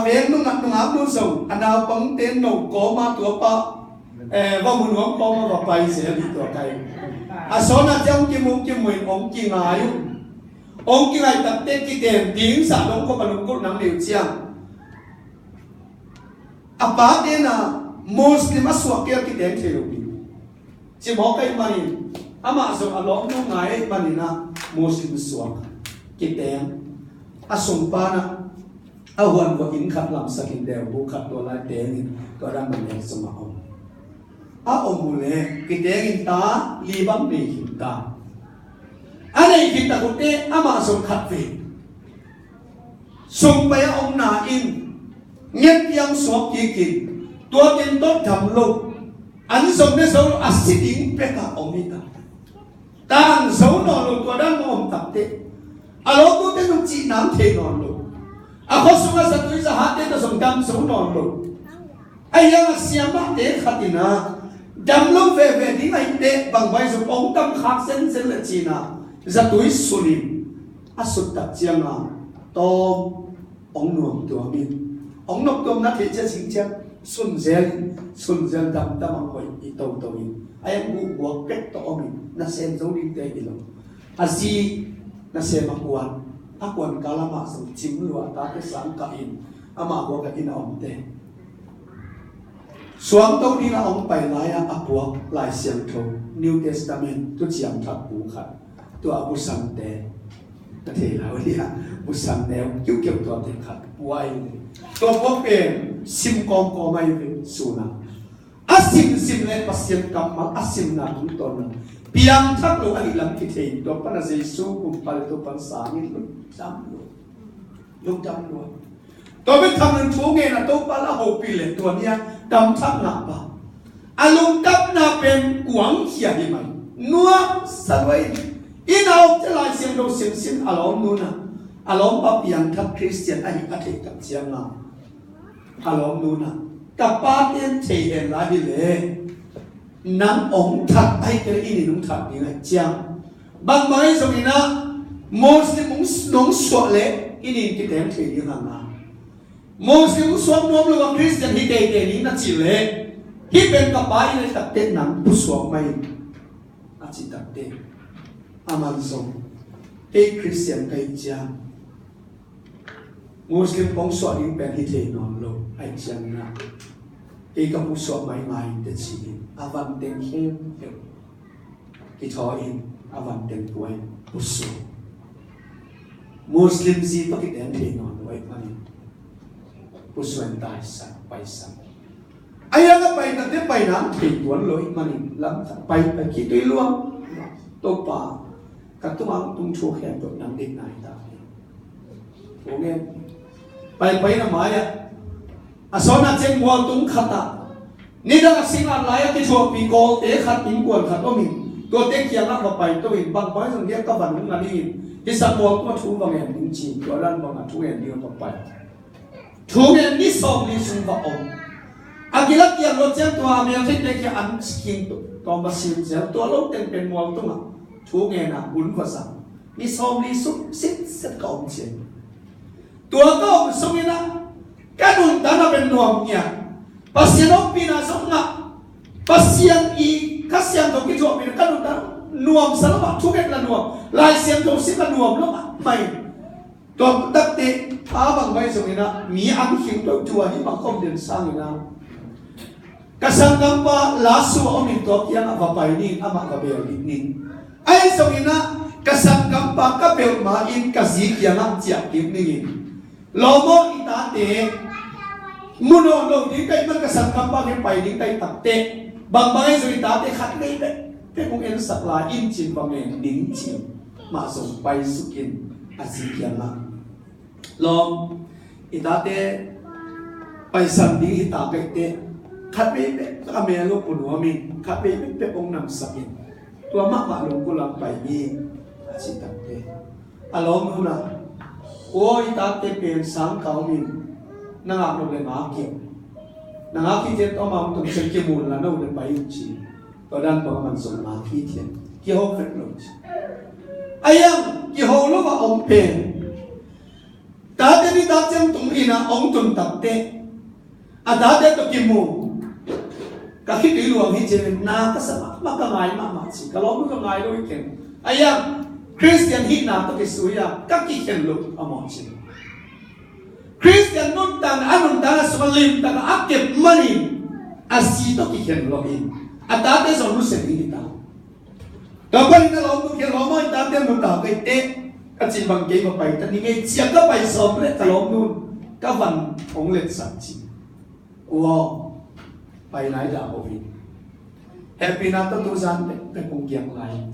về nó ngáp nó sầu nào bằng tên nổ có mà tua pa vào một ngón có mà vào bay sẽ bị tua cây số nào trong cái mùi ông kia ngài tập tên cái đèn tiếng sản ông có bằng cốt nắm đều chiang apa dia na Muslim aswak kia kita yang celupi, cuma kai mani, ama asal alom tu ngai mani na Muslim aswak kita yang asumpa na awan ko inkat lam sakin deo bukat dola dengin to ada mani semua om mule kita yang ta libang ni kita, ada kita kote ama asal katwe, sumpaya om na in nhất yang suốt kỳ kỳ tua tiền tốt thầm lục anh sống đến số axit in peka omita tang số nọ lục tua đang ôm tập thế alo tu tên lục chỉ nam thế nọ lục khó sống ra tuổi ra hát tên là sống đam số nọ lục ai yang xiêm bát thế khatina đam lục về đi này thế bằng vai số ông tâm khác sen là chỉ na ra tuổi sulim asut tập chiang tom ông nuông tua min ông nộp công nát thế chứ chính chắc xuân gen đầm mang hỏi ít tàu in ai em ngủ buộc kết to mình na xem dấu đi tây đi lòng gì na xem quan cá la mà sống chim lúa ta cái sáng cả in mà buộc cái in ông tây xuống tàu đi là ông bay lại buộc lại xem thâu New Testament tôi chiam tháp cũ khát tôi abu sam tây cái thế nào đi abu sam neo kiểu tôi thế khát quay tôi có bên sim con mai về suna sim lên pasien cầm mà sim na chúng tôi piang thắc lo anh làm cái gì tôi bắt là Giêsu cùng phải tôi bằng sáng lúc trăm luôn tôi biết thằng nên chú nghe là tôi bắt là hậu bị lệ tuần nha đâm thắc nạp vào lúc đâm nạp bên quảng hiển đi mày nuốt sao vậy ít nào sẽ lại xem đâu xem alom luôn alom bắp piang thắc Christian anh có thể gặp xem nào alom luôn tập ba tiên thể hiện lại đi lệ nắm ống thật hay cái ini nung thật như này chăng bằng mấy số này na Muslim nung sọ lệ ini cái tem thể như hàng nào Muslim sọ nôm luôn Christian hi đề ní na chỉ lệ hi bên tập ba ini tập tên nắm bu sọ mày chỉ tập tên Amazon cái Christian cái chăng Muslim bóng sọ đi bên hi thể non luôn anh chăng na cái công vụ sọ mày để chỉ avan tên thêm cái thọ in avan tên của anh bút sọ Muslim gì có cái đèn thì nó vậy mà bút sọ anh tài sản bay sản ai đang cái bay cái bay nắng thì tuấn lối mà lắm bay cái tuy luôn tôi bảo các tôi mang tung chua khen tôi nắng đêm này ta bố nghe bay là máy à asona chen mual tung khata nida singa laya ki chua pi gol te khat in kuan khat omi to te kiang a pai to in bang pai sang dia ka ban ngani ki sa mual to thu bang en ding chi to ran bang thu en dia pai thu en ni som ni sung ba om agilak yang lo chen to am yang te ki an skin to ma sim chen to lo ten pen mual to ma thu nge na bun fa sa ni som ni su sit set ka om chen tua ka om sung ina kanun ta na ben nuam nya pasien om pina song na pasien i kasian to ki jo pina kanun ta nuam salama thu ke la nuam lai siam to si ka nuam lo ma mai to dak te a bang bai sung ina mi an hing to tua ni ma kom den sang ina kasangam pa lasu om in to kiang ava pai ni ama ka bel ni ai sung ina kasangam pa ka bel ma in ka zi kiang am chia kim ni lomo ita te muno lo ni kai man kasangam pa ke pai ni kai tak te bang bai sung ita te khat nei te te kung en sak la in chin bang en ding chin ma sung pai sukin asi kiang ma lom ita te pai sam ding ita pe te khat pe ka me lo puno mi khat pe pe ong nam sakin tua ma ma lo ko lang pai ni asi tak te alom nu na oi ta te pen sang kau min nanga no le ma ki nanga ki te to ma tum chen ki mun la no le pai chi to dan pa man so ma ki thian ki ho phet lo chi ayam ki ho lo wa om pen ta te ni ta chen tum ina ong tum tak te a da te to ki mu ka khi ti luang hi chen na ka sa ma ka ngai ma chi ka lo ka ngai lo ken ayam Christian hit na to kisuya kaki kenlo amochin Christian nun tan anun tan swalim tan akep money asi to ki kenlo in atate so lu se ni ta dapat na lo ke lo mo ta te mu ta ke te ka chin bang ke ma pai ta ni nge chia ka pai so le ta lo nun ka van ong le sa chi wo pai nai da ho vi happy na to tu san pe kong kyang lai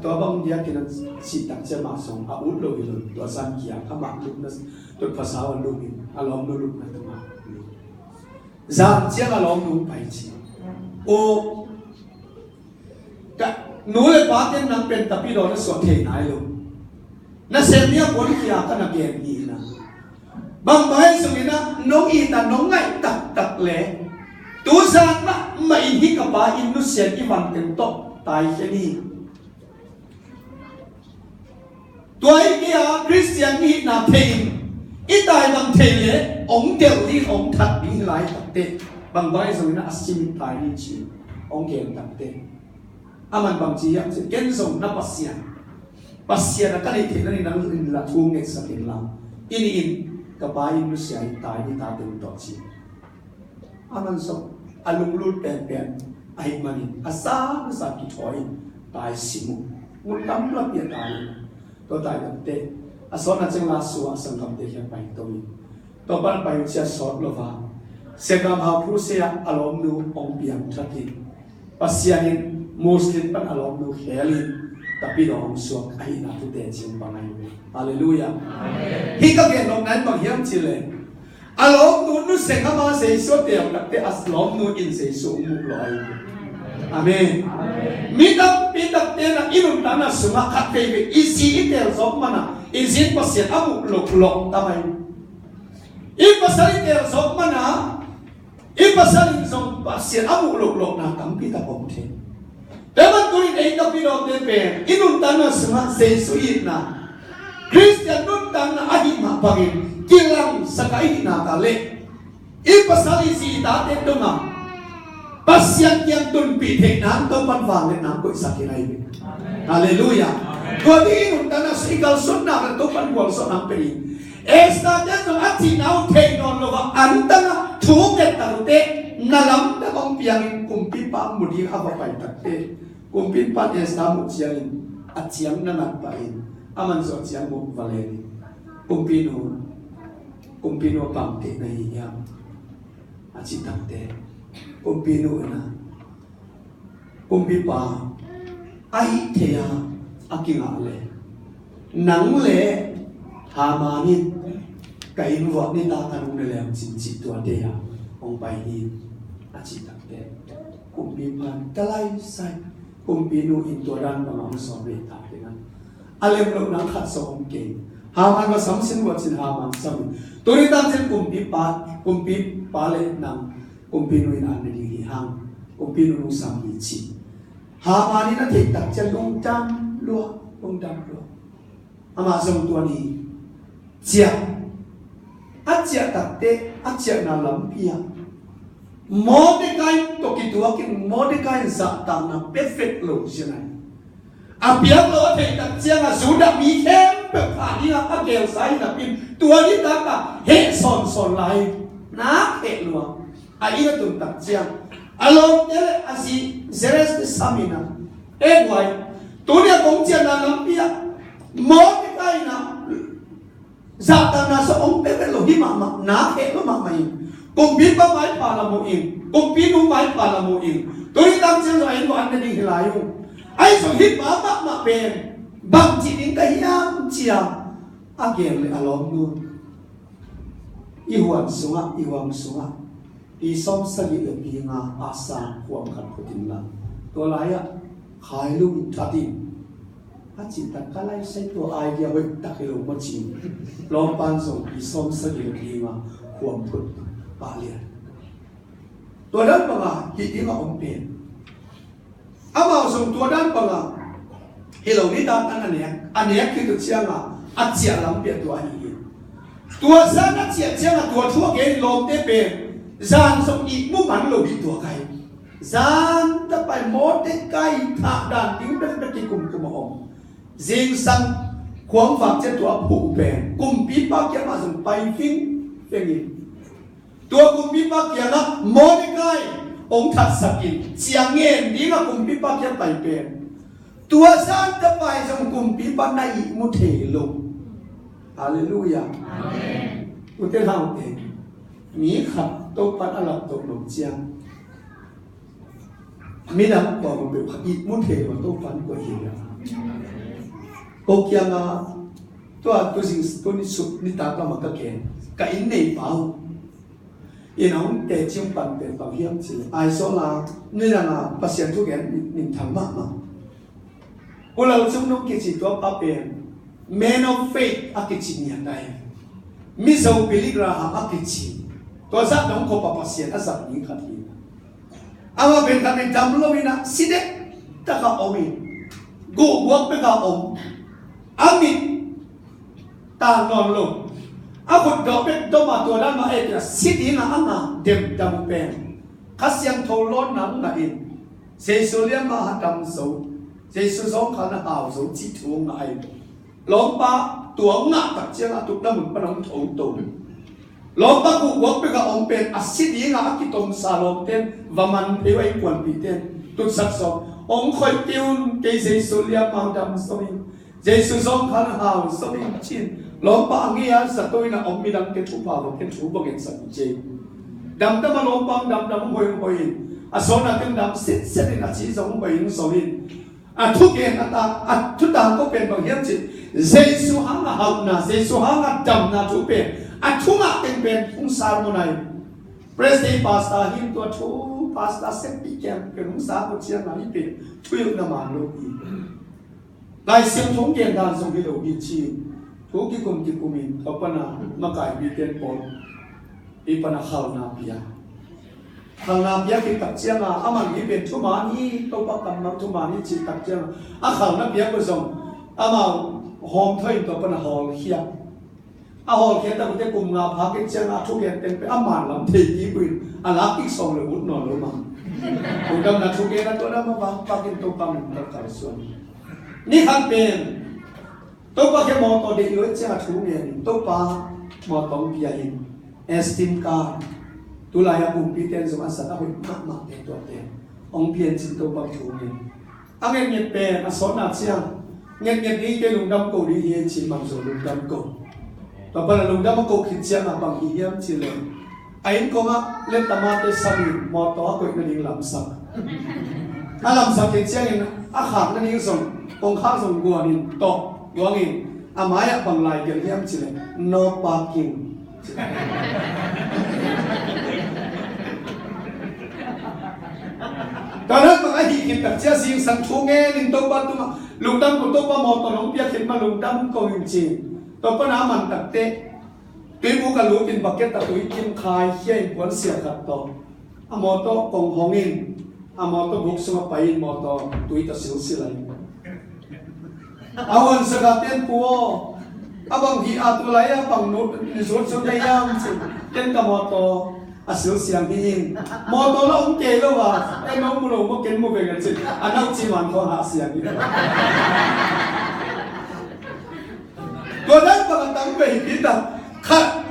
ตัวบางเดียกินสิตักจะมาส่งอาวุธเลยตัวสันเกียร์ขมักลุกนั่นตัวภาษาวันลุกนี่อารมณ์ลุกนั่นตัวมาจานเจ้าอารมณ์ลุกไปจีโอ้กะหนูเลยปาเต้นนั่งเป็นตะปีโดนสวนเทนายลุนั่นเสียเนี่ยคนเกียร์กันนักเรียนนี่นะบางใบสุดนะน้องอีแต่น้องไงตักเล่ตัวสันนะไม่หิกับป้าอินนุเสียที่วันเต็มโตตายแค่นี้ตัวไอ้เกียร์คริสเตียนนี่นาเพลงอีตายบางเทเลองเดียวที่องทัดนี่หลายตัดเตะบางใบสมัยนั้นอาศิมิตายนี่ชีองเกียร์ตัดเตะอามันบางทีอย่างเช่นเกณฑ์ส่งนับปัสเซียนก็ได้เทนั่นนี่นั่งอินละทุ่งเงินสักอินละอินกับไปอินรู้เสียตายนี่ตาเต็มต่อชีอามันส่งอารมณ์รุนแรงไอ้มันอาซากิถอยตายสิมุนล้ำละเปียตายตัวตายกันเตะอาสอนนั่นจึงลาสัวสังคมเตะยังไปตัวนี้ตัวบ้านไปเชียสอดโลวาเสกามหาผู้เสียอารมณ์นูองเปียงทัดทีปัสยานินมุสลิมเป็นอารมณ์นูเฮลินแต่พี่น้องสวกไอ้นาทุเตจิมบังไงฮาเลลูยาฮิกเกนลงนั้นบางอย่างจิเลอารมณ์นูเสกมาเสียสวดเดียวกับเตะอารมณ์นูอินเสียสูงมุกลอยอาเมนมิดับเตนะอินุตานะสุมาคัดเตวิอิซีอิเตลซอกมานะอิซินปัสเซียนอามุลกทำไมอิปัสสาริเตลซอกมานะอิปัสสาริซอกปัสเซียนอามุลกนะตั้งพิตาผมเทแต่มันตัวนี้เองกับพี่น้องเตเป็นอินุตานะสุมาเซสุอินะคริสเตียนนุตานะอาหิมาบังกิลังสกายนาตาเลอิปัสสาริสีตาเตตุงะPasien yang tun pitek nan to panwang nan ko isa kinai. Haleluya. Ko di nun tanah sikal sunnah to panwang so nang peri. Esta den ati nau te non lo antanga thuke tarute nalam ta kong piang kumpi pa mudi apa pai tatte. Kumpi pa esta mu chiang achiang nan pain. Aman so chiang mu valeri. Kumpi no pam te nai ya. Achi tatte. Kumpi nu na kumpi pa ai thea akinga le nang le hamanin cái in vợ nên ta cần người làm chính trị tua đề à ông bài đi à chỉ đặc biệt cùng bị man cái lai sai cùng bị nu in tua đan và ông soi về ta thế này alem lúc nắng khát sầu ông kề hàm ăn và sắm xin vợ xin hàm ăn sắm tôi ta sẽ cùng bị ba lệ nằm cùng bị nu in ăn đi hàng cùng bị nu sắm đi chỉ hàm ăn đi nó thiệt đặc chân lông đam luôn ama dùng tua đi chia chia đặc tế chia na làm bia Mordecai to kitua kin Mordecai sa tam na perfect lo sinai apiang lo the tak chiang a suda mi khem pe phani a gel sai na pin tua ni ta ka he son lai na he lo a ina tum tak chiang along ele asi zeres samina e wai tu dia kong chiang na lam bia Mordecai na sa tam na so ong pe lo hi ma na he lo ma mai cùng biết bao máy phá là một in, cùng biết đúng máy phá là một in. Tôi đang xem rồi anh có ăn cái gì lại không? Anh rồi hít bá mà bền, bằng chỉ đến cái hiam chia, anh kèm lại along luôn. Yêu hoàng xuống á, đi xong sa đi được đi ngà asa hoàng khát của tình lang. Tôi lại á, khai luôn thà tin. Anh chỉ đặt cái này sẽ tôi idea với đặt cái lồng mất chìm, lòng ban xong đi xong sa đi được đi ngà hoàng phật. Ba liền, tua dan banga hiti nga ompin. Ama usung tua dan banga hilau ni dan anek kita cianga acia lampia tua ini. Tua sana cia cianga tua tua ke lom tepe zan song i mu man lo bi tua kai. Zan tapai mote kai tha dan ting ber kum om. Jing sang kuang fak ce tua pu pe kum pi pa ke ma sung pai fing tua cùng bị bắt kia là Mordecai ông thật sakin chiang nghe đi là cùng bị bắt kia bảy bền tua san ta bài trong cùng bị bắt này một thể lùng Hallelujah Amen tôi tên hào thế mỹ khát tôi bắt ăn lập tôi lùng chiang mỹ nắm bỏ một biểu ít một thể mà tôi phán của hiểu cô kia là tôi xin tôi đi sụp đi tạt vào mặt cái in này bảo yên ông để chiêm bàn để bảo hiểm chỉ ai số là nên là bác sĩ thuốc mình thằng mà ô là chúng nó cái gì đó bác bền man of faith cái gì nhận đây mi dâu beli ra cái gì tôi sagt nó có bác sĩ nó sagt những cái gì ama bên cạnh mình chăm lo mình xí đấy ta có ông mình gù quăng bên cạnh ông amin ta ngon luôn aku dompet doma tuan ma et ya siti na anga dem dam pen kasyang tholon nam na in jesuliam ma hadam so jesu song khana haw so chi thung ai lom pa tuang na tak chiang atu dam panong thong to lom pa ku wak pe ka om pen asiti nga ki tom salom ten vaman pe wai kwan pi ten tu sak so ong khoi tiun ke jesuliam ma dam so in jesu song khana haw so in chin lom pa ngia sa tôi na om mi dam ke thu pa ke thu ba ke sa che dam ta ma lom pa dam hoi a so na tem dam sit na chi so hoi in so in a thu ke na ta thu ta ko pen bang hiam chi jesu hang na hau na jesu hang na dam na thu pen a thu nga ten pen thung sa mo nai presday pasta him to thu pasta set pi kem ke hung sa ko chia na ni pen thu yu na ma lo pi lai sim thong ke dan so ke lo bi chi thu ki kumin kapana makai bi ten pon ipana khalna pia ki tak chiang a amang hi ben thuma ni to pa kam ma thuma ni chi tak chiang a khalna pia ko song ama hom thoi to pana hol khia a hol khia ta ko te kum nga pha ke chiang a thu ke ten pe aman lam thei ki buin a la ki song le ut no lo ma ko dam na thu ke na to na ma pa ki to pa min ta ka suan ni khan pen tôi có cái món tôi để lối cha chú miền tôi pa món tông bia in esteem card tôi lại học bị tên giống anh sát học mắc tên tôi tên ông biên chỉ tôi bằng chú miền anh em nhận bè anh số nào chiang nhận đi cái lùng đâm cổ đi hiên chỉ bằng số lùng đâm cổ và bây giờ lùng đâm cổ khi chiang là bằng hiếm chỉ lên anh có mà lên tầm tới sân món đó tôi nên làm sắc anh làm sắc thì chiang anh khác nên những sòng ông khác sòng gua nên to Yuangin, amaya panglai ke liam chile no parking Karena mengahi kita cia sing sang chunge ning to ba tuma lungdam ko to ba mo to nong pia kin ma lungdam ko ing chi to pa na man tak te tui bu ka lu tin bucket ta tui kim khai hiai kwan sia khat to a mo to kong hongin a mo to buk suma pai mo to tui ta sil silai awan sagaten puo abang hi atulaya pang no resort so dayam chi ken ka mo to asil siang hin mo to la ke lo wa ai no mu lo mo ken mo be gan chi anau chi man ko ha siang ni ko dan pa tang be hi ta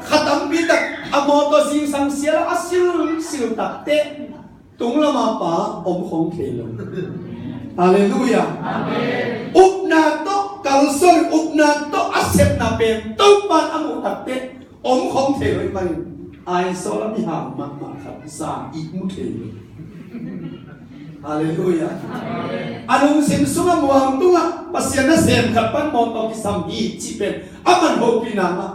khatam bi ta amo to sing sang sia asil sil tak te tung la ma pa om khong ke lo hallelujah amen upna to kalson upna to asep na pen to pan amu tak te om khong ke lo mai ai so la mi ha ma khat sa i mu the hallelujah amen anung sim sunga mo ham tunga pasyan na sem khat pan mo to ki sam hi chi pen aman ho pina ma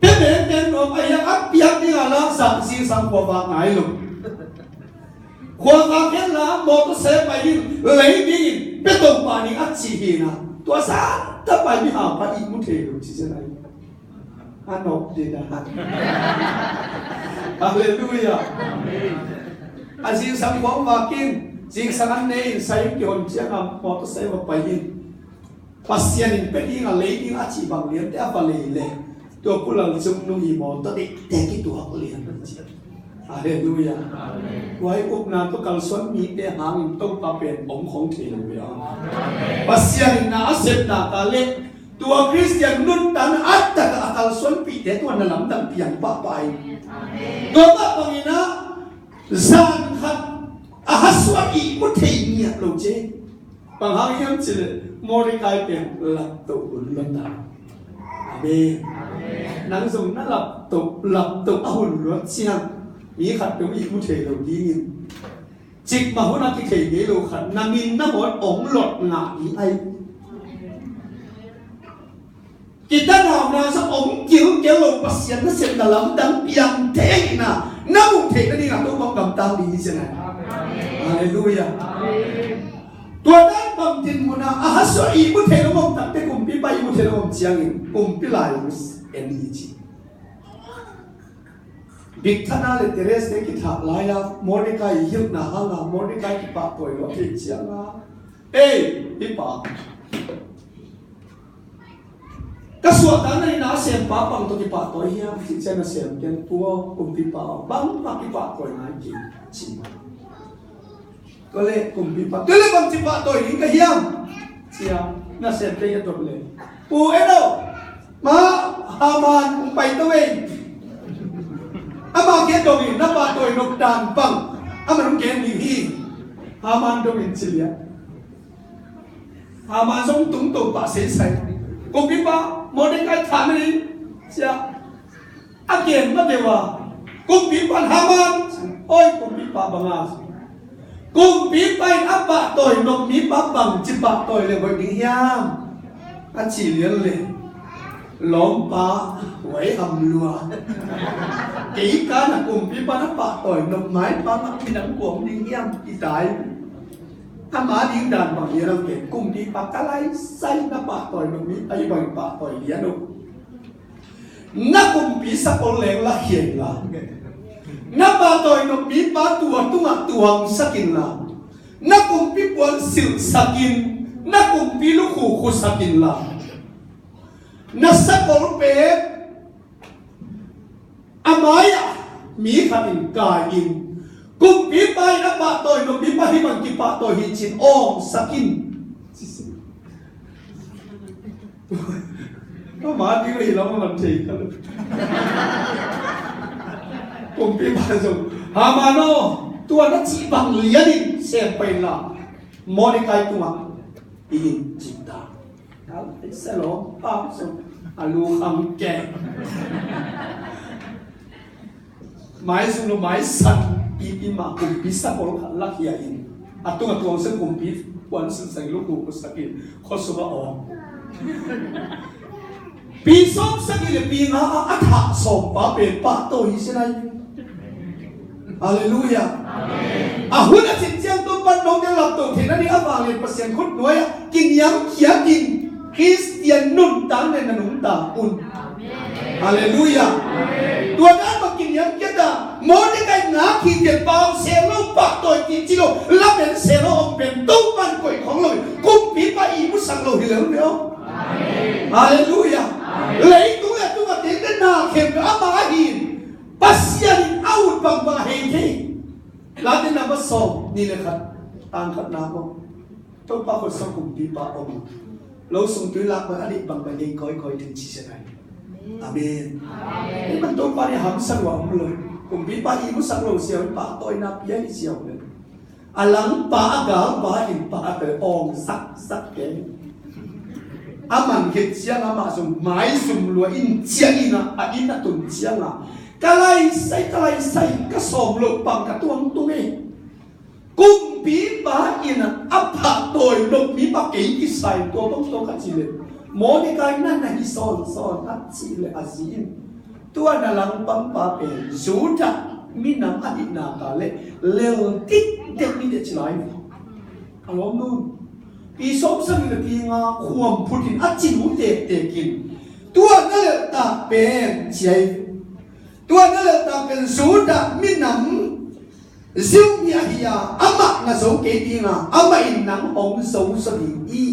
pe ben no ai ap piak ni ala sa si sam ko ba ngai lo ko ka ken la mo to se pa yin lei bi pe to pa ni a chi hi na to sa ta pa mi ha pa i mu the lo chi se nai anok de da hallelujah amen asing sang ko wa kin sing sang nei sai ki on chiang am mo to se wa pa yin pasyan in pe ing a lei ing a chi bang lian te a pa lei le to pulang sum nu hi mo to de te ki tu ha lian hallelujah amen wai up na to kal son mi te hang to pa pen om khong thi lo ya pasyan na asep na ta le tua Christian nun tan atta ka akal son pi te tuan dalam dang piang pa pai amen to ba pangina zan khat ahaswa i mu thei nia lo che pang hang yam chile mori kai pen lap to un lo ta amen nang sung na lap to ahun lo chiang mi khat to i mu thei lo di ngin chik ma hona ki thei ge lo khat na min na mot ong lot nga i ai kita nào sa ống chiếu kéo lồng bát xiên nó xem là lắm đắng piang thế na nâu thế cái đi là tôi không cầm tao đi thế này hallelujah tua đã bằng tin muna ah so i mu thế nó mong tập cái cùng pi bay mu thế nó mong chiang in cùng pi lại en đi chi big thana le teres de ki thak lai la Mordecai hiu na ha la Mordecai ki pa toi lo thi chiang la ê pi pa các suốt tháng này nó xem phá bằng tôi cái phá tối hiam thì xem là xem cái tua cùng cái phá bắn mà cái phá tối này chỉ có lẽ cùng cái phá tôi lấy bằng cái phá tối những cái hiam chia nó xem đây cái tối lên pu ấy đâu mà Haman cũng bay tôi ama cái tối nó phá tối nó đàn bằng ama nó kén đi hi Haman đâu mình chỉ liệt Haman giống tung tổ bà sẽ sai cùng cái phá Mordecai thả đi, chia, agen mà đều à, cùng bị ban Haman, ôi cùng bị bà bằng à, cùng bị ban áp bạ tội nộp bị bà bằng chỉ bạ tội là bởi những hiam, anh chỉ liên lệ, lom bà, quấy hầm lùa, kỹ cá là cùng bị ban áp bạ tội nộp mái bà mà khi nắng cuồng những hiam đi tại. Ama di dan bang dia orang ke kum di pakalai sai na pa toy no mi ai bang pa toy dia no na kum pi sa ko leng la hien la na pa toy no mi pa tuang tunga tuang sakin la na kum pi pon sil sakin na kum pi lu khu sakin la na sa ko pe amaya mi khatin ka in cùng biết bay đã bạ tôi nó biết bay bằng kịp bạ tôi hiện chín ôm sakin nó mà đi cái gì lắm mà làm gì cùng biết bay dùng Hamano tua nó chỉ bằng lý đi xem bên là Mordecai tua in chỉ ta đó sẽ lo bao xong alu ham kẹ máy dùng nó máy săn pi ma kumpi sa ko la kia in atung atuang sa kumpi wan sa sang lu ku sakin khosuba o pi som sang ile pi nga atha som pa pe pa to hi sinai hallelujah amen ahuna chin chiang to pan no de lap to thena ni awang le pasien khut noi king yang khia king Christian nun tang ne nanung ta un hallelujah amen tua dan ma king yang kita mo ni kai nga khi ke pao se lo pa to ti chi lo la ben se lo om ben tu pan koi khong lo kum pi pa i mu sang lo hi lo me amen hallelujah lấy tu là tu mà tiếng đến nào kèm cả ba hiền pasien out bằng ba hiền thế là đến nào bắt sầu ni là khát tăng khát nào không tôi bao giờ sau cùng đi ba ông lâu sống tuổi lạc mà anh đi bằng bài hiền coiถึงchi sẽ này amen nhưng mà tôi ba đi hàm sang vào ông luôn cùng đi ba hiền muốn sang lâu xíu ba tôi nạp giấy xíu nữa lắng ba gạo ba hiền ba tới ong sắc cái aman ke chiang ama sum mai sum lo in chiang ina in na tun chiang kalai sai ka som lo pang ka tuang tu me kum pi ba ina apha toy lo pi ba ke ki sai to bang to ka chi le mo ni kai na hi son at chi le azin tua na lang pam pa pe zu ta mi nam a na ka le tik tek ni de chlai alom nu pi som sang le pi nga khuam phutin a chin u te kin tua na le ta pen chai tua na le ta pen su da mi nam ziu nya hiya ama na so ke pi nga ama in nam hong so so di i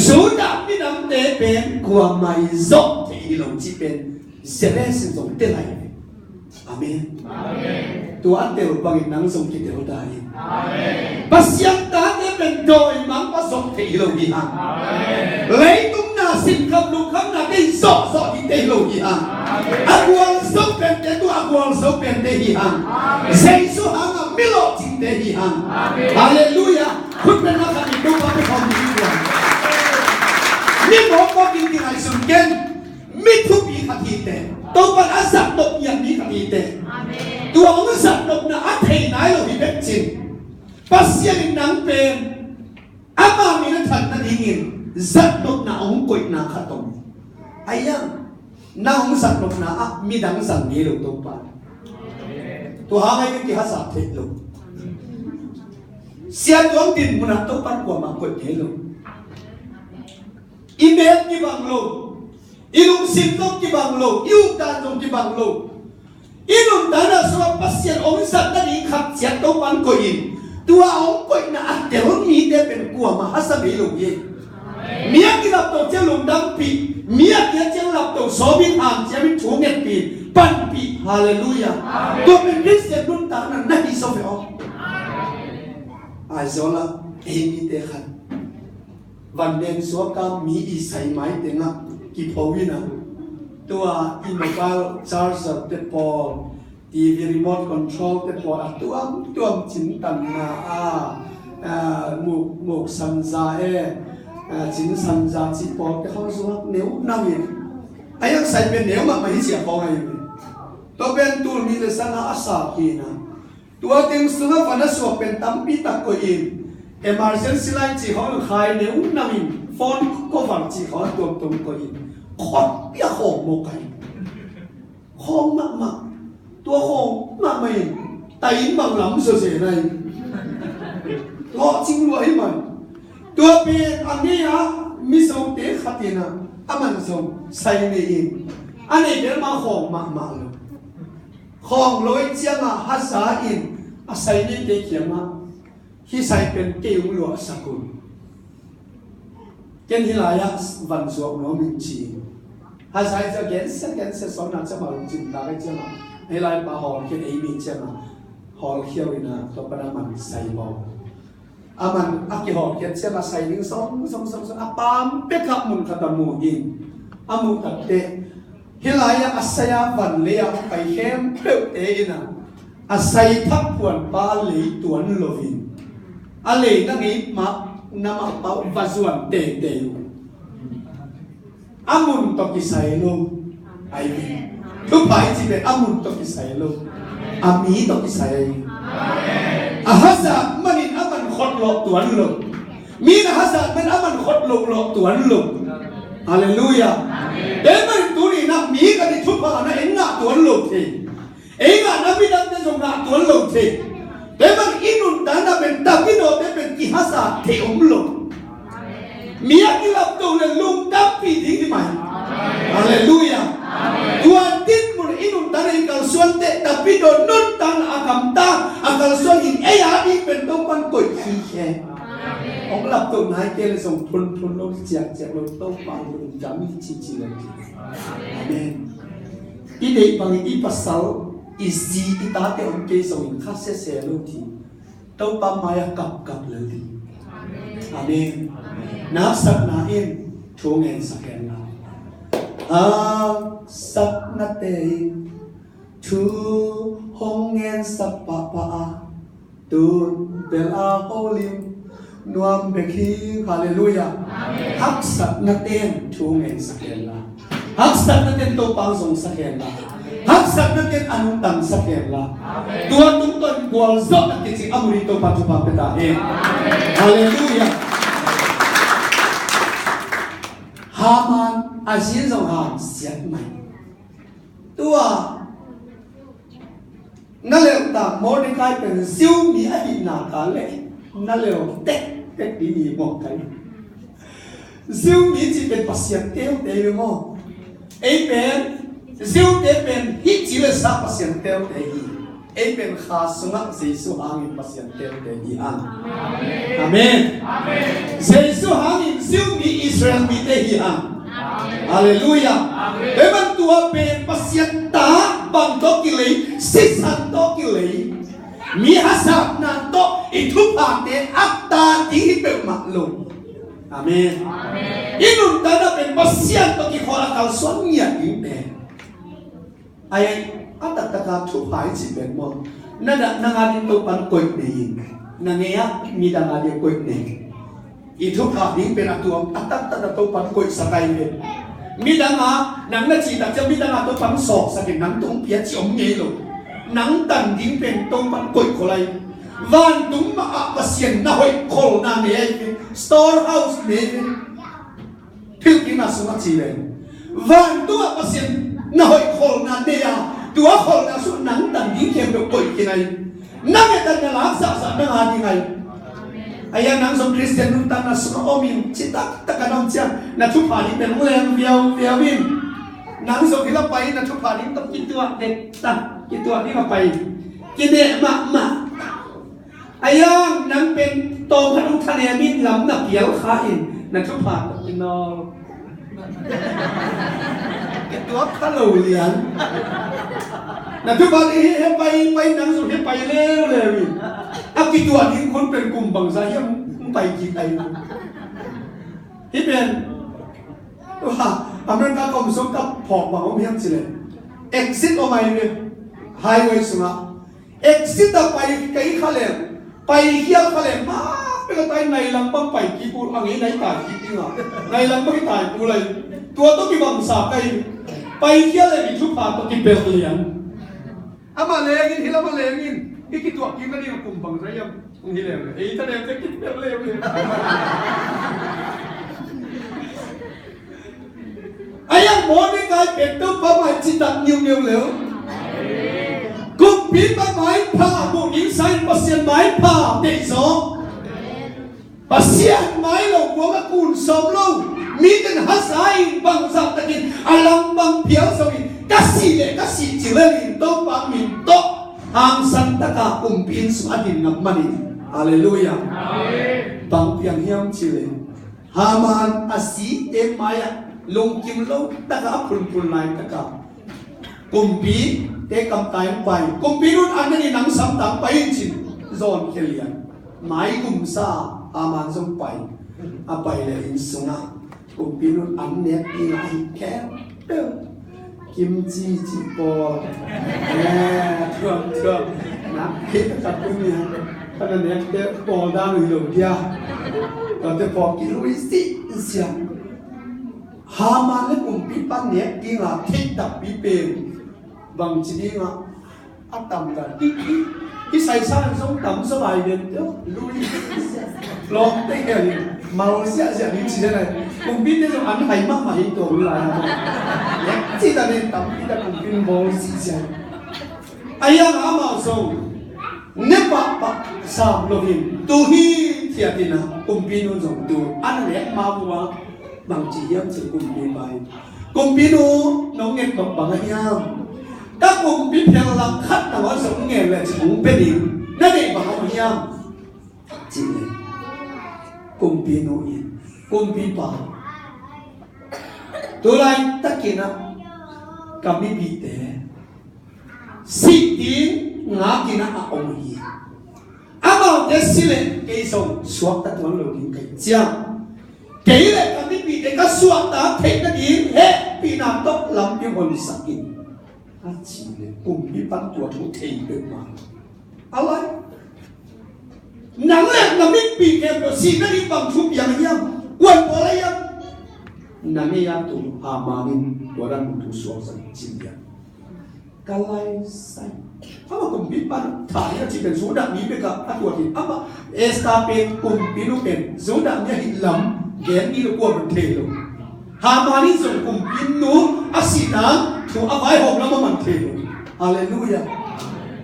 su da mi nam te pen kwa mai zo te lo chi pen se le sin zo te lai amen amen tua te lo bang nang so ki te lo dai amen pasiang ta te pen doi mang pa so te lo di ha amen lấy tung na sin kham lu kham na ke so di te lo di ha aguang so pen te tu aguang so pen te hi ha sei su ha na milo tin te hi ha hallelujah khut pen na ka ni do pa pe khom ni kwa ni mo ko kin ti ai sun ken mi thu bi kha ti te to pa asap dok yang bi kha ti te amen tu ang sa dok na a thei nai lo hi bet chin pasien nang pen ama mi na than na dingin zat dok na ong koi na khatom ayang na ong zat dok na a mi dang sang ni lo to pa tu ha ngai ki ha sa the lo sia dong tin mu na to pan ko ma ko the lo email ki bang lo ilung sim dok ki bang lo yu tan dong ki bang lo inun dana so pasien ong zat na ni khap sia to pan ko in tua ông quậy na ăn tiểu mi để bên của mà hát sao bị lủng gì miếng cái lập tổ chơi lủng đâm bị miếng cái chơi lập tổ số bin hàng chơi bin chúa nghẹt bị pan bị hallelujah tôi bên biết sẽ luôn ta là nãy sao phải không ai rồi là em đi để khănวันเดนสวกมีอีใส่ไม้เต็งอ่ะกี่พอวินะตัวอินโมบายชาร์จเต็มพอTV remote control แต่พอตัวจินตันนาหมกสันจาจินสันจาจิปอแต่เขาสุกเนื้อน้ำยังไอ้ยังใส่เป็นเนื้อมาไม่เสียพอไงตัวเป็นตัวมีเลสันอาสากีนะตัวเต็งสุนัขฟันสุกเป็นตั้มปีตักก็อินemergency line จีเขาขายเนื้อน้ำยังฟอนก็ฝันจีเขาตัวตรงก็อินขอดเปี้ยหอมโมกันหอมมากตัวหงมาไม่แต่อินบางหลังเสียเลยก็จริงด้วยมันตัวเป็นอันนี้มิสงเตะขัดยินะมันส่งใส่ในอินอันนี้เดี๋ยวมาหงมาเลยหงลอยเจียงฮัสซาอินใส่ในเตะเขียงที่ใส่เป็นเกี่ยวหลวงสกุลเกณฑ์ที่หลายวันสวมน้องมินจีฮัสซาจะเกณฑ์สอนนักจะมาลงจิตได้เจ้าให้ลายปลาหอมเขียนเอมีเจ้าหอมเขียวนะตัวปลามันใส่บอลมันกี่หอมเขียนเจ้าใส่ลิงสองปามเป็ดขับมุนขัดมูอินมุตัดเตะให้ลายอาศัยวันเลี้ยไปเข้มเปรี้ยวเตะนะอาศัยทับปวนปลาหลีตัวนั้นโลวินอะไรนั่นนี่มาน้ำเปล่าวัชวันเตะมุนตกิใส่ลงไอวินทุกฝ่ายจีเป็นมุนตกิใส่ลงมีตกิใส่ฮัสซัดมันอินมันขดหลอกตัวนั้นลงมีนะฮัสซัดมันมันขดหลอกตัวนั้นลง Hallelujah. Để mà tụi này nằm mỹ cái đi chụp vào nó em ngã tuấn lột thì em ngã nó bị đâm đến dùng ngã tuấn lột thì để mà inun đã là bên tập cái đồ để bên kỳ hát sa thì ông lột mỹ cái lập tụ là lung đắp vì gì mày. Hallelujah. Tuhan tin mun inun đã là cái xuân để tập cái đồ nôn tan akam ta akal xuân hình ấy á đi bên đông quan cội khí khe ông lập tụ này kia là dùng thun lô chẹt lô tông bằng dùng chấm chi lên. Amen. Ý đấy bằng ý pasal isi ita te ông kia dùng khát xe luôn thì tông ba maya cặp lên đi. Amen. Nạp sắc na in chúa nghe sắc khen nào. Sắc na te chúa hong nghe sắc pa tuôn bel a holim nuam bekhi. Hallelujah. Hak sắc na ten chúa nghe sắc khen nào. Hak sắc na ten tông ba dùng sắc khen nào. Hak sắc na ten anung tam sắc khen nào. Tuhan tung tuan bual zot na kisi amurito patupa petahe. Hallelujah. Haman asin dòng hàng siết mày tua nó liệu ta Mordecaiเป็นซิวมีอดีตนาคาเลยนั่นเร็วเต็กดีมองกันซิวมีจีเป็นปัสยันเตี้ยวเตี้ยวมั้งไอ้เป็นซิวเตี้ยเป็นฮิจิเลสาปัสยันเตี้ยวเตี้ยไอ้เป็นข้าสงักเจสุหางินปัสยันเตี้ยวเตี้ยอันอาเมนเจสุหางินซิวมีอิสราเอลมีเตี้ยอันHallelujah. Eman tua pen pasien ta bang to kilei sisan to kilei mi hasap na to itu pate akta di pe maklum. Amen. Inun tanda pen pasien to ki khora kal sonya inde. Ay atak taka thu pai chi pen mo. Nada nangadi to pan koi ni. Nangea mi dangadi koi ni. Itu pati pen atuam atak tanda to pan koi sakai pen. Mi danga nang na chi tak mi danga to pang sok sa kin nang tung pia chi om nge lo nang tan ding pen tong pan koi kholai van tung ma a pasien na hoi khol na ne storehouse ne thil ki na su ma chi le van tu a pasien na hoi khol na ne ya tu a khol na su nang tan ding kem do koi ki nai na me tan na la sa na ha di ngai ayah nang som Kristen nun tan na suma omin cita takanong siya na chupani pen ulem viaw win nang som hila pai na chupani tap kitua dek ta kitua ni ma pai kide ma ayah nang pen tong hanung thane min lam na piao khain na chupan no kitua khalo lian na chupani he pai nang som he pai le aki tuan ini kon pen kumbang saya mpai kita ini. Iben, wah, Amerika kom sok tak pok bang om yang cile. Exit omai ni highway sunga. Exit tak pai khalem, pai hial khalem. Mah, pela tai nai lampang pai kipur angin nai tai kipinga. Nai lampang tai pulai. Tua tu kibang sa kai. Pai hial le bicu pat tu kibel lian. Ama lengin hilama lengin. Iki tua kita ni kumbang saya ngiler. Itu dia yang kita boleh. Ayam Mordecai betu pamai cita new leu. Kumpi pamai pa mungkin saya pasien mai pa deso. Pasien mai lo gua kun som lo. Miten hasai bangsa takin alam bang piau sawi. Kasih cilelin to pamin to. Ang santa ka kumpin suadin ngapmani. Hallelujah. Bang piang hiam chile. Haman asi te maya long kim lo taka pun nai taka. Kumpi te kam tai pai. Kumpi nun anani nang sam tam pai chin zon kelian. Mai kumsa aman som pai. Apai le in sunga. Kumpi nun anne inai ke. Kim chi po, thương, nát hết tất cả những gì, cho nên em để po đang người đầu tiên, còn để po kỹ lưỡi xí, Haman lấy cùng bị bắt nét đi là thích tập bị bền, bằng chỉ đi là áp tầm cả, cái sai sai giống tầm số bài biển đó, lùi, lo tới cái màu sẽ đi chỉ thế này. cùng biết thế anh hay mắc mà hiện tượng lại chỉ ta nên tập biết ta cùng biết vô gì gì ai yang amal song nếu bạn sao lo hin tu hi thiệt thì nào cùng biết nó giống tu anh lẽ mà mua bằng chỉ hiếm chỉ cùng biết bài cùng biết nó nghe bằng bằng anh em các cùng biết theo làm khách là nó giống nghe là chỉ cũng biết đi nó để bằng anh em chỉ này cùng biết nó yên cùng biết bảo tôi lại tất cả kami biết thế sĩ tín ngã kia nó ông gì ama để xí lệ cái sông suốt tất toán lầu kinh cái chăng cái lệ kami biết thế cái suốt ta thấy cái gì hết bị nam tóc làm cái hồn sắc in anh chỉ lệ cùng biết bắn tuột cũng thấy được mà alai nắng lệ kami biết cái đồ xí nó đi bằng chụp yang yang quần bỏ lại yang nắng này yang tu hamanin tuaran untuk suốt sang cinta kalai sai apa kumpit pan thanya chipen sudah ni beka atuatin apa estapen kumpinu pen sudah nya hilam gen ni lo ko man thelo hamani so kumpinu asina tu avai hok lama man thelo hallelujah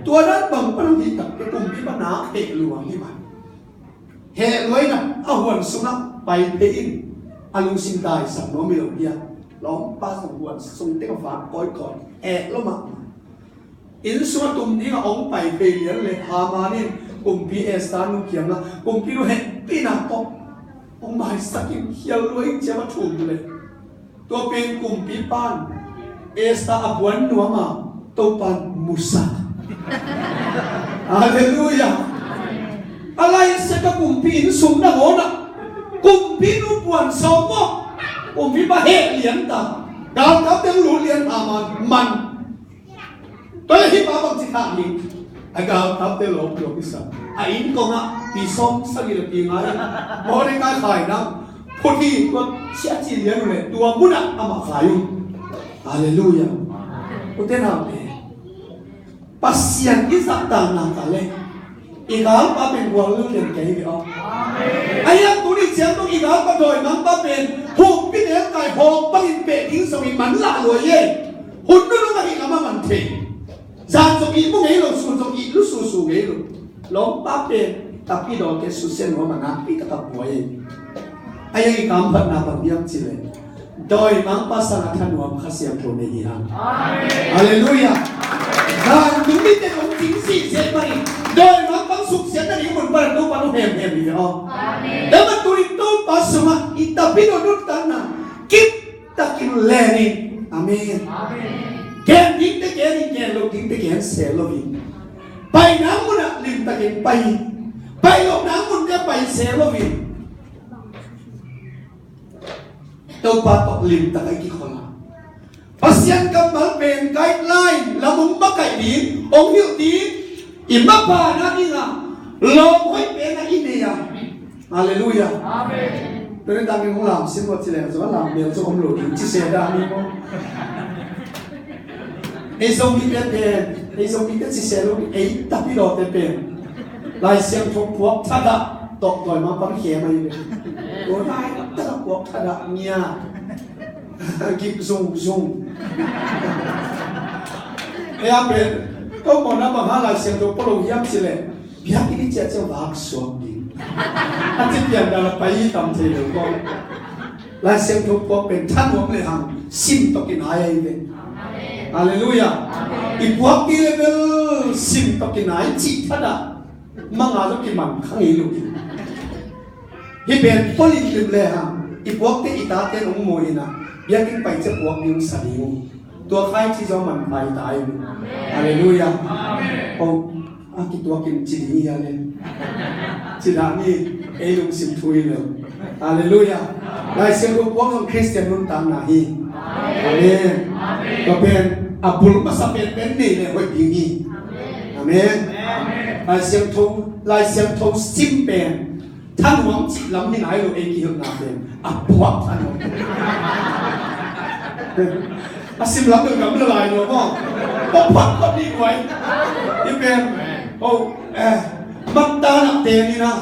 tuaran bang pan hi tak kumpit pan na he luang ni man he loi na ahuan suna pai pein alung sin tai sa no mi lo dia lom pa song huan sung te fa koi koi lo ma in suốt tụm đi là ông bảy về liềnเลยหามานี่กลุ่มพีเอสตานุเขียนนะกลุ่มพีรู้เห็นปีนาตกองค์ใหม่สักยิ่งเขียวรวยเจ้ามาถูกเลยตัวเป็นกลุ่มพีปานเอสตาอับวันนัวมาตัวปานมุสาฮาเลลูยาอะไรสักกลุ่มพีนสุ่มนะโหนะกลุ่มพีนุบวนสมบอกกลุ่มพีมาเฮเลียนตาดาวกับเต็งรู้เลียนอามันตัวที่ป้าบอกสิขาดนี่อากาศทับเตลบโยกิสันไอ้อินกงอ่ะปีส้มสักกี่ปีไงมอในการขายนะพูดที่ตัวเชื่อจีเลี้ยงเลยตัวมุดอ่ะเอามาขายอยู่ฮาเลลูยาอุเทนาเปปัสยันกิสัตตานาคาเลอีกาลป้าเป็นวัวเรื่องเรียนเก่งไปอ๋อไอ้ยังตัวนี้เสียงต้องอีกาลป้าโดยมันป้าเป็นหูพี่เลี้ยงไก่หอกป้าอินเป็ดทิ้งสวิงมันละรวยเย่หุ่นนู่นนู่นอีกามามันเทJangan sok ibu ngelo, sok ibu susu ngelo. Lompat deh, tapi doa ke susen mau menapi tetap buaya. Ayah ikam pernah berdiam cile. Doi mang pasang akan dua kasih yang boleh hilang. Haleluya. Dan demi tekong tingsi separi. Doi mang pang sukses dari umur baru panu hem ini oh. Dapat tulis tu pas semua tapi dodot tanah. Kita kini leni. Amin. Kèn dính tới kèn đi kèn lục dính tới kèn xe lục dính bay nắng muốn ạ linh ta kèn bay lục nắng muốn cái bay xe lục dính đâu ba bọc linh ta cái kia khó làm pasien cầm bắn bền guideline là muốn bắt cái đi ông hiểu đi im bắt bà nó đi là lo hối bền là in đi à hallelujah amen tôi nên đang không làm xin một chỉ là cho làm điều cho ông lục dính chia sẻ ra đi khôngไอ้ทรงมีแต่เป็นไอ้ทรงมีแต่สิเสรุไอ้ตับพี่รอแต่เป็นลายเสียงทงพวกทัดะตกต่อยมาปั๊มเขียมาอยู่เลยโอ้ได้ทัดะพวกทัดะเนี่ยกิบซุงไอ้อาเป็นก็มองน้ำบางฮาลายเสียงทงพวกเราเยี่ยมสิเลยพี่ฮักนี่เจ้าจะรักสวมดีอาจจะเปลี่ยนดาราไปตามเทเลก็ลายเสียงทงพวกเป็นท่านหลวงเลยหังซิมตกินหายเลยHaleluya. Ibuat di level sim tokinai cik tada mengalu kiman kangilu. Hiben polin level ibuat te ita te ummo ina. Biakin pai ce buat yung saliu. Tua kai ci zaman pai tai. Haleluya. Oh, aki tua kin cidi ya le. Cidani elung sim thui le. Haleluya. Lai sim buat ng Christian nun tang nahi. Amen. Amen. Abul masapet ben ni le hoi bingi. Amen. Lai siam thong sim ben. Than huang chi lam ni nai lo e ki hok na ben. Abuak than huang. Asim lam được ngắm lại rồi không? Bốc phát có đi quay. Đi ben. Oh, mắt ta nặng tiền đi nào.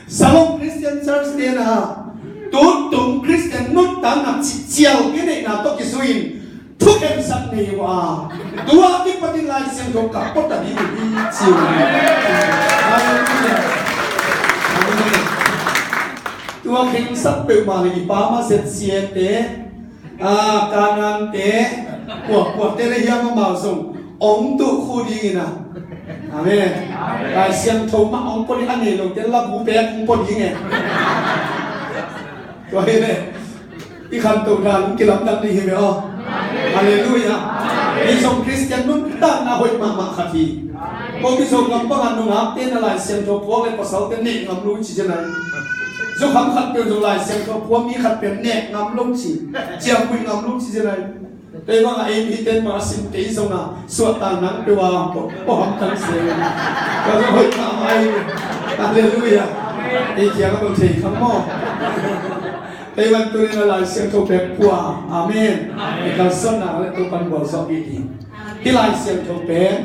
Salon Christian Church tiền à. ตัวตุ่มคริสเตียนนุ่นตาหนักจิตเจียวกันในนาตกิสุอินทุกเอ็มสักในว่าตัวที่ปฏิลัยเสียงของกับปตติดีเจียวตัวเข็มสักเปิดมาเลยป้ามาเสร็จเสียเตะการงานเตะปวดเตะระยะมาเมาส่งองตุคูดีนะอาเมนไอเสียงโทมาองปนิอันนี้ลงเตะละบูเปะองปนิไงตัวเห็นไหมที่คันตัวทางกิลำดับดีเห็นไหมอ๋อฮาเลลูยาที่ส่งคริสเตียนนุ่นตั้งนาหอยมาขัดทีพวกที่ส่งกำปั้นนุ่งฮับเต้นอะไรเสียงโทพวกเลยภาษาเต้นนี่งำรู้ชิจนัยส่งคำขัดเปลี่ยนส่งลายเสียงโทพวกมีขัดเปลี่ยนเนี่ยงำรู้ชิเจียงคุยงำรู้ชิจนัยแต่ว่าไอ้มีเต้นมาสิบปีส่งน่ะสวดตามนั้นไปว่าป้อมทั้งเสียงก็จะหอยมาไอ้ฮาเลลูยาไอ้เขียงก็ต้องเทคำมอไอ้วันตัวนี้ลายเสียงโทแบบกว่าอาเมนในการสอนอะไรตัวปันบอกสอบดีที่ลายเสียงโทเป็น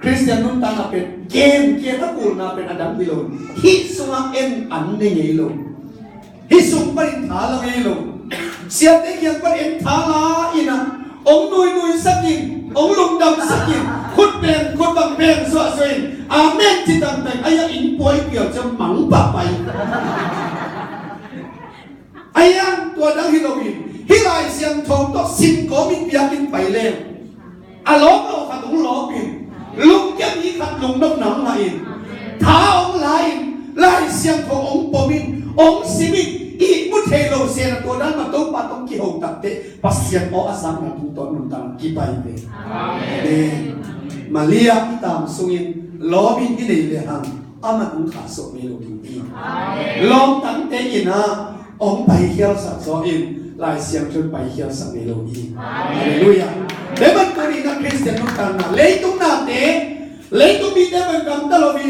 คริสเตียนนุ่นตาเป็นเกมทั้งหมดน่ะเป็นอดัมบิโลนฮิสุงเอ็นอันนี้ไงลูกฮิสุงปริธาลาไงลูกเสียเด็กยังปริธาลาอินะองนุยสักยิงองลุงดำสักยิงคุณเป็นคุณบังเป็นสวดสวยอาเมนที่ตั้งแต่ไอ้ยังอินป่วยเกี่ยวจะหมังปะไปไอ้ยังตัวดังฮิโลวีฮิลายเสียงทองก็สินก็มีเปียกินไปแล้วอารมณ์เราขัดของล้อปินลุงแก้มีขัดลุงนกหนังลายท้าองลายเสียงทององปมินองสิมิอีมุเทโลเซียนตัวนั้นมาตุ้มปาตุ้มกี่หงตัดเตะปัสเซียนออาสังมาตุ้มตัวนุ่นตังกี่ไปเลยมาเลียตามสุอินล้อบินที่ไหนเลยฮังอามันอุ้งขาสเมโลดีลองตั้งเตะอินะองไปเขียวสักซออินลายเสียงจนไปเขียวสักเมโลดีฮาเลลูยาเดี๋ยวมันตัวนี้นักคริสเตียนนุ่งตันนะเลยตุ้งนาเตะเลยตุ้งมีเดมันกำตลอด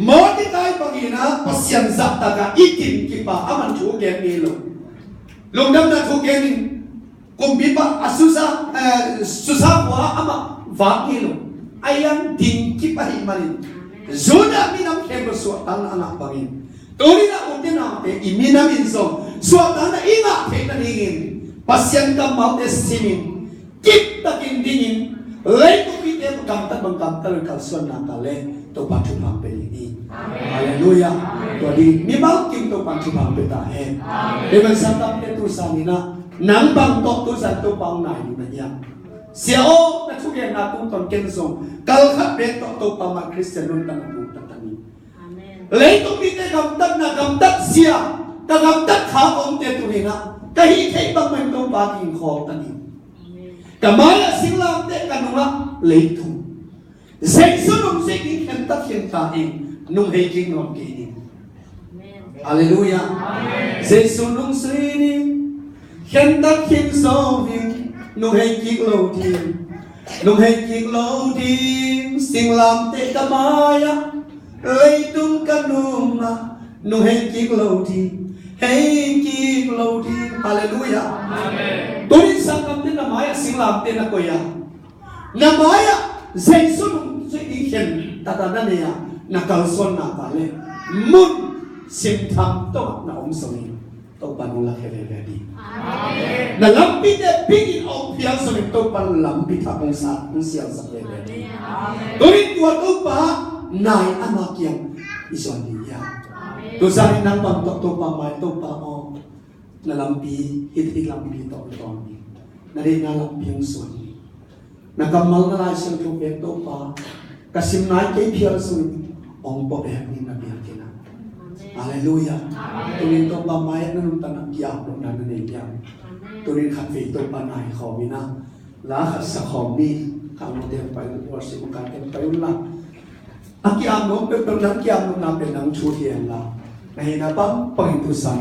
มอที่ได้ปังอินะปัสยันสัตตะกะอีกินกิปะอามันถูกแกนนี่ลงลงดำนั้นถูกแกนกุมบิปะสุสาหัวอามาฝากนี่ลงอายังดิ่งกิปะหิมาริจูดามีน้ำเค็มสวดตันอาปังอินตัวนี้นะอุตนาเตอิมินามินส่งสวดตันอิงะเทนันอินปัสยันกำมาเตสิมินกิปตะกินดิ่งเลยตุบิเดมกำตัดบังกำตัดกัลส่วนนักเลตัวปัจจุบันเป็นอย่างนี้ฮาเลลูยาตัวนี้มีบางกิมตัวปัจจุบันเป็นตาเองเดี๋ยวมันสัตว์เป็นตัวสามีนะนังบางตัวสัตว์ตัวบางไหนอยู่นั่นยังเสียโอ้แต่ทุกอย่างนาตุ้งตอนเก่งส่งกัลขับเป็นตัวประมาณคริสเตียนนุ่นตั้งตัวตั้งนี้เลยตัวมีแต่กำตัดนะกำตัดเสียแต่กำตัดขาของเตตัวนี้นะแต่ฮีเทบางมันตัวบางอินคอตั้งนี้แต่มาละสิ่งลามเตกันนุ่งละเลยทุ่งเซ็กซ์นุ่งเซ็กซ์เห็นตัดเห็นตาเองนุ่งให้จริงนอนกินฮาเลลูยาเซ็กซ์นุ่งเซ็กซ์เห็นตัดเห็นสองดินุ่งให้จริงโลดีนุ่งให้จริงโลดีสิ่งลามเตะมายะเลยตุ้งกันนุ่งนะนุ่งให้จริงโลดีให้จริงโลดีฮาเลลูยาตัวนี้สังคมเตะมายะสิ่งลามเตะนักยานามายะเซ็กซ์นุ่งอีเห็นตาตานั่นเนี่ยนักการสอนนักการเลยมุนสิมทำต้องนักอมสมิต้องปันอุลาเฮเลดีนั่นลำปีเดปีกินอมเพียงสมิต้องปันลำปีทับองศาองเสียงสักเลยดีตัวนี้ตัวตัวป้านายอามาเกียงอิสวานียาตัวสามีนั่งบังตัวป้าไม่ตัวป้าอมนั่นลำปีฮิตลำปีต่อตอนนี้นั่นเองนั่นลำปีองส่วนนักกำมัลนาเสียงทุกเอกตัวป้าkasim naik ke pial sun ong po be ni na biar kena haleluya tunin to ba mai na nun tanak ya no na ne ya tunin khat fe to ba nai kho mi na la khat sa kho mi ka mo de pa lo si ka ke pa la aki am no pe pe nang ki am no na pe nang chu thian la nei na bang pa tu san